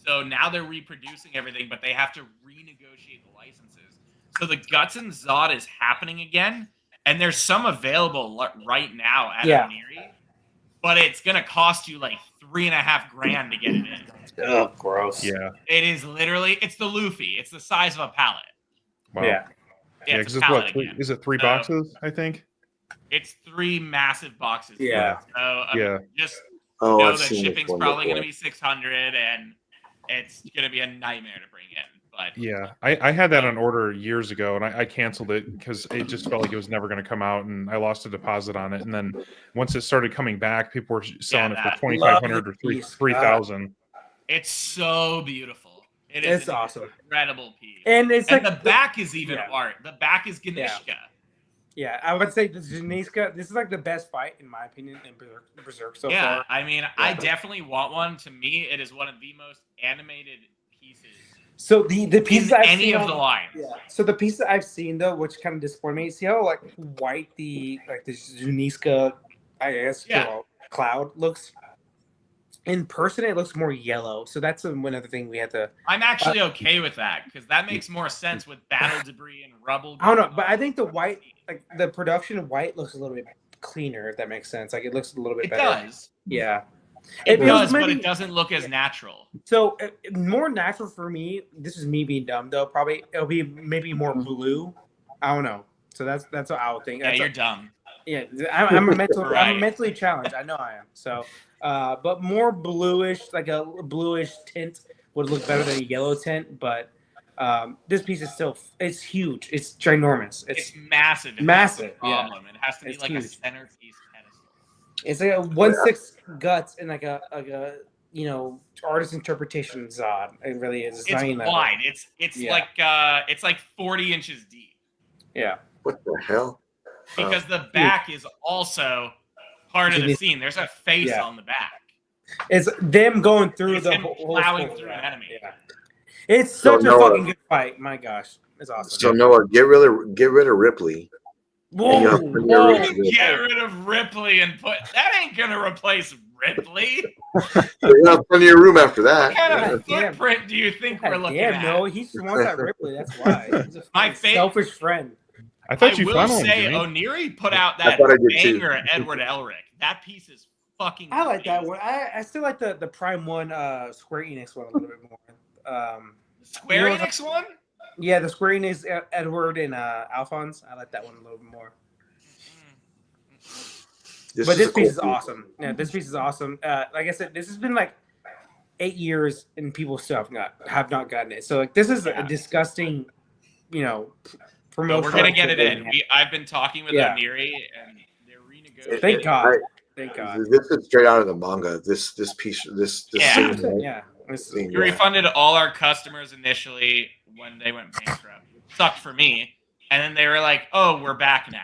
So now they're reproducing everything, but they have to renegotiate the licenses. So the Guts and Zod is happening again, and there's some available right now at Yeah. Oniri, but it's gonna cost you like $3.5 grand to get it in. Oh, gross. Yeah. It is literally, it's the Luffy. It's the size of a pallet. Wow. Yeah. Yeah, because it's a it's what? pallet again. Is it 3 So- boxes? I think. It's 3 massive boxes. Yeah. So I Yeah. mean, just Oh, know I've that seen this shipping's one probably going to before. be 600, and it's going to be a nightmare to bring in. But Yeah, I had that on order years ago, and I canceled it because it just felt like it was never going to come out, and I lost a deposit on it. And then once it started coming back, people were selling it for that- 2,500 or Love the piece. 3,000. it's so beautiful. It It's is an awesome. incredible piece. And it's And like the back is even yeah. art. The back is Ganishka. Yeah, I would say the Janiska, this is like the best fight in my opinion in Berserk so Yeah, far. I mean, I definitely want one. To me, it is one of the most animated pieces So the pieces in I've any seen of on- the lines. Yeah. So the piece that I've seen though, which kind of disappointed me, see how like white the Juniska, I guess, Yeah. cloud looks. In person, it looks more yellow. So that's one other thing we had to. I'm actually okay with that because that makes more sense with battle debris and rubble. I don't know, going but on. I think the white, like the production white, looks a little bit cleaner. If that makes sense, like it looks a little bit It better. does. Yeah. It was does, but maybe- it doesn't look as natural. So more natural for me. This is me being dumb though. Probably it'll be maybe more blue. I don't know. So that's what I would think. Yeah, That's you're dumb. Yeah, I'm a mental. Right. I'm mentally challenged. I know I am. So, but more bluish, like a bluish tint would look better than a yellow tint. But this piece is it's huge. It's ginormous. It's massive. If massive, That's the problem. It has to be It's like huge. a centerpiece pedestal. It's like a 1/6 guts and like a artist interpretation Zod. It really is. It's not even that wide. It's Yeah. like 40 inches deep big. Yeah. What the hell? because the back is also part of the Jimmy- scene. There's a face Yeah. on the back. It's them going through It's the him whole plowing story. through an enemy. Yeah. It's So such a Noah- fucking good fight. My gosh. It's awesome. So Noah, get rid of Ripley. Whoa, you have plenty of room to do it. Get rid of Ripley and put that ain't gonna replace Ripley. You have plenty of room after that. What kind Yeah. of footprint do you think we're looking Damn, at? no, he just wants that Ripley. That's why. He's a My fucking fa- selfish friend. I thought I you will found one, say, Jimmy. Oniri put out I that thought I did too. banger Edward Elric. That piece is fucking. I like that amazing. one. I still like the Prime one, Square Enix one a little bit more. Square You know- Enix one. Yeah, the Square Enix Edward and Alphonse. I like that one a little bit more. But this a cool piece is awesome. Yeah, this piece is awesome. Like I said, this has been like 8 years and people still have not gotten it. So like this is a disgusting, No, promotion. we're gonna get it in. I've been talking with Yeah. Oniri, and they're renegotiating. Thank God. I- Thank God. This is straight out of the manga. This piece, this Yeah. scene, right? Yeah. This is- Scene, We refunded all our customers initially when they went bankrupt. Sucked for me, and then they were like, "Oh, we're back now."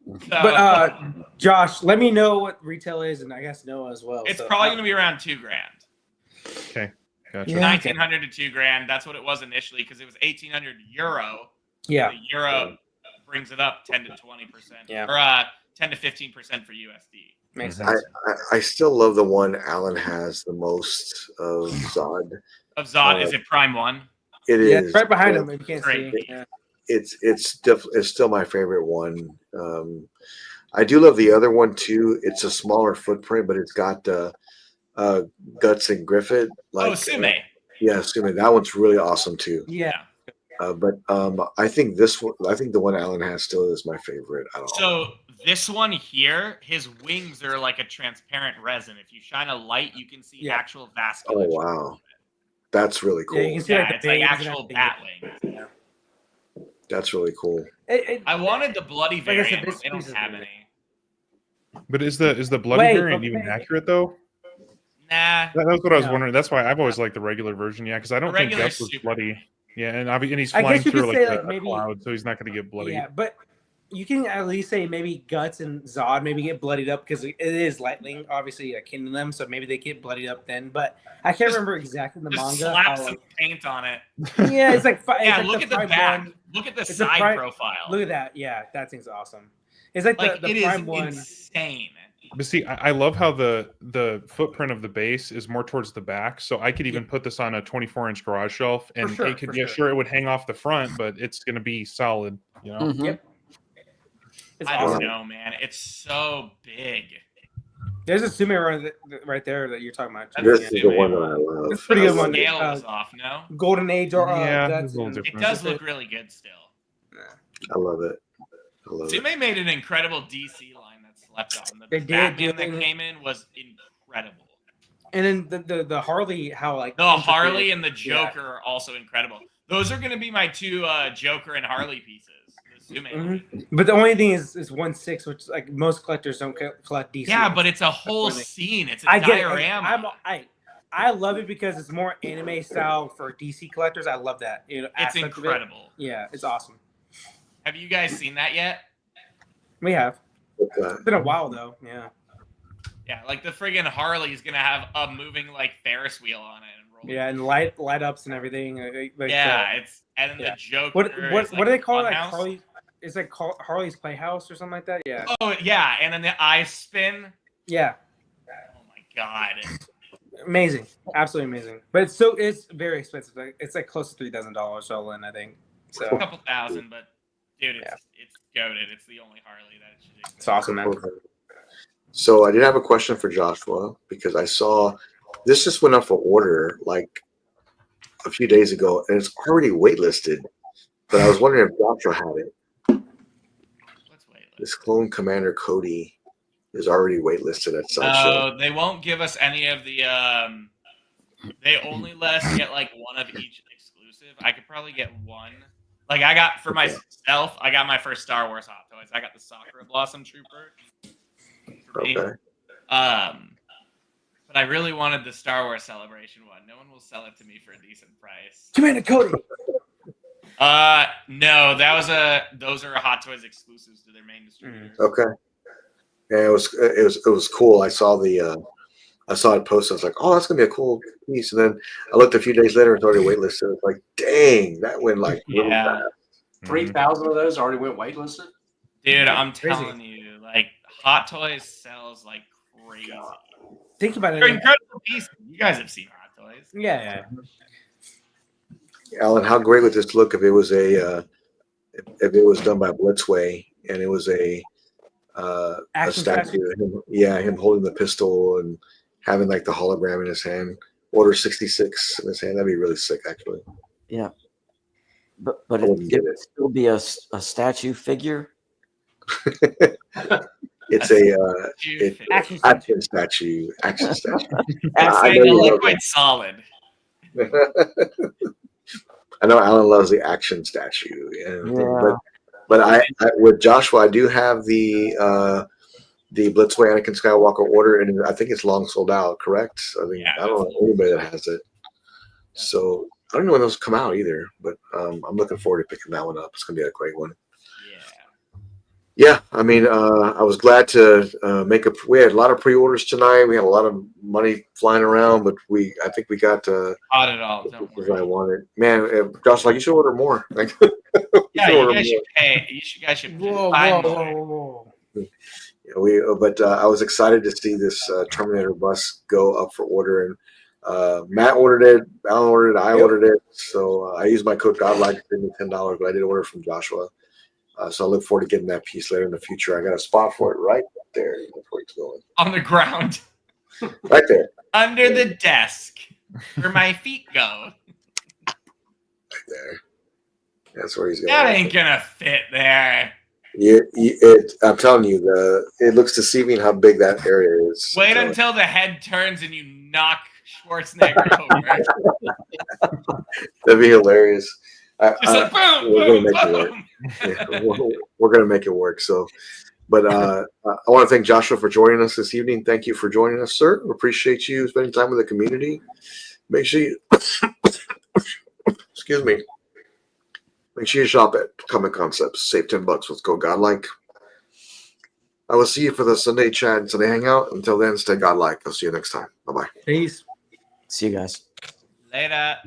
So, But Josh, let me know what retail is, and I guess Noah as well. it's So- probably gonna be around $2,000. Okay, gotcha. Yeah. 1,900 to $2,000. That's what it was initially because it was 1,800 euro. Yeah. The euro brings it up 10 to 20%. Yeah. Or 10 to 15% for USD. Makes Mhm. sense. I still love the one Alan has the most of Zod. Of Zod, is it Prime 1? It Yeah, is it's right behind him. If you can't Great. see. Yeah. it's still my favorite one. I do love the other one too. It's a smaller footprint, but it's got Guts and Griffith. Oh, Sume. Yeah, Sume. That one's really awesome too. Yeah. But I think this one. I think the one Alan has still is my favorite. I don't know. So this one here, his wings are like a transparent resin. If you shine a light, you can see actual vasculature. Oh wow, that's really cool. Yeah, you can see Yeah, like it's the like veins actual and bat everything. wings. That's really cool. I wanted the bloody Like I said, variant, this but they don't piece is have really- any. But is the bloody Wait, variant okay. even accurate though? Nah. That's what I was No. wondering. That's why I've always liked the regular version. Yeah, because I don't The think regular's Guts was super bloody. Yeah, and he's I flying guess you through could like say, a, like, a maybe- cloud, so he's not going to get bloody. Yeah, but you can at least say maybe Guts and Zod maybe get bloodied up because it is lightning, obviously akin to them, so maybe they get bloodied up then. But I can't remember exactly in the Just manga. slap How, some like, paint on it. yeah, it's like Yeah, it's like look at the Prime back. one. Look at the It's a side Prime- profile. Look at that. Yeah, that thing's awesome. It's like, Like the it Prime is one. insane. But see, I love how the footprint of the base is more towards the back, so I could even put this on a 24-inch garage shelf, and sure, it could, for yeah, sure. sure, it would hang off the front, but it's going to be solid, you know. Mhm. Yep. It's I awesome. don't know, man. It's so big. There's a Sume right there that you're talking about. That's This is the one that I love. It's a pretty The good one. scale was off, no? Golden Age or Yeah, Guts. it's a little and- It different. does look really good still. I love it. I love it. Sume made an incredible DC line that slept on. The They did, Batman that dude. came in was incredible. And then the Harley, how like The Harley and the Yeah. Joker are also incredible. Those are going to be my two Joker and Harley pieces. The Sume line. But the only thing is 1/6, which like most collectors don't collect DC. Yeah, but it's a whole Really. scene. It's a I get it. diorama. I love it because it's more anime style for DC collectors. I love that. You know, It's aspect of it. incredible. Yeah, it's awesome. Have you guys seen that yet? We have. But, It's been a while though. Yeah. Yeah, like the friggin' Harley's gonna have a moving like Ferris wheel on it and roll. Yeah, and light ups and everything. Like, Yeah, it's and then yeah. the Joker. What is, do they call it? Like Funhouse. Harley? It's like Harley's Playhouse or something like that. Yeah. Oh yeah, and then the eye spin. Yeah. Oh my god. Amazing. Absolutely amazing. But it's very expensive. Like, it's like close to $3,000 all in, I think. A So couple thousand, but dude, it's goated. It's the only Harley that should exist. it's awesome, man. So I did have a question for Joshua because I saw this just went up for order like a few days ago and it's already waitlisted. But I was wondering if Joshua had it. Let's wait. This clone commander Cody is already waitlisted at Sideshow. They won't give us any of the. They only let us get like one of each exclusive. I could probably get one. Like I got for myself, I got my first Star Wars Hot Toys. I got the Sakura Blossom Trooper. For me. Okay. But I really wanted the Star Wars Celebration one. No one will sell it to me for a decent price. Commander Cody. No, those are Hot Toys exclusives to their main distributor. Okay. Yeah, it was cool. I saw it posted. I was like, oh, that's gonna be a cool piece. And then I looked a few days later and it's already waitlisted. It's like, dang, that went like really Yeah. fast. 3,000 of those already went waitlisted. Dude, I'm Crazy. telling you, like Hot Toys sells like crazy. Think about They're it. incredible pieces. You guys have seen Hot Toys. Yeah. Alan, how great would this look if it was if it was done by Blitzway and it was a Action statue of him, him holding the pistol and having like the hologram in his hand, Order 66 in his hand. That'd be really sick, actually. Yeah. But I it wouldn't get would it. still be a statue figure. It's a Action action statue. Action statue. I'm I saying know the you love liquid solid. I know Alan loves the action statue, and Yeah. but I with Joshua, I do have the Blitzway Anakin Skywalker order, and I think it's long sold out. Correct? I mean, Yeah, I don't know anybody that has it. So I don't know when those come out either, but I'm looking forward to picking that one up. It's gonna be a great one. Yeah, I mean, I was glad to we had a lot of pre-orders tonight. We had a lot of money flying around, but I think we got Not at all. Don't what I worry. wanted. Man, Josh, like you should order more. Like, Yeah, order you guys more. should pay. You guys should Whoa, buy whoa, more. whoa. But I was excited to see this Terminator bus go up for order, and Matt ordered it. Alan ordered it. I Yep. ordered it. So I used my code Godlike to give me $10, but I did order from Joshua. So I look forward to getting that piece later in the future. I got a spot for it right there. That's where it's going. On the ground. Right there. Under the desk. Where my feet go. Right there. That's where he's going. That ain't gonna fit there. Yeah, I'm telling you, it looks deceiving how big that area is. Wait until the head turns and you knock Schwarzenegger over. That'd be hilarious. Just like boom, we're boom, gonna make it work. boom. Yeah, we're gonna make it work. So, but I want to thank Joshua for joining us this evening. Thank you for joining us, sir. We appreciate you spending time with the community. Make sure you, excuse me. Make sure you shop at Comic Concepts. Save $10. Let's go Godlike. I will see you for the Sunday chat and Sunday hangout. Until then, stay Godlike. I'll see you next time. Bye bye. Peace. See you guys. Later.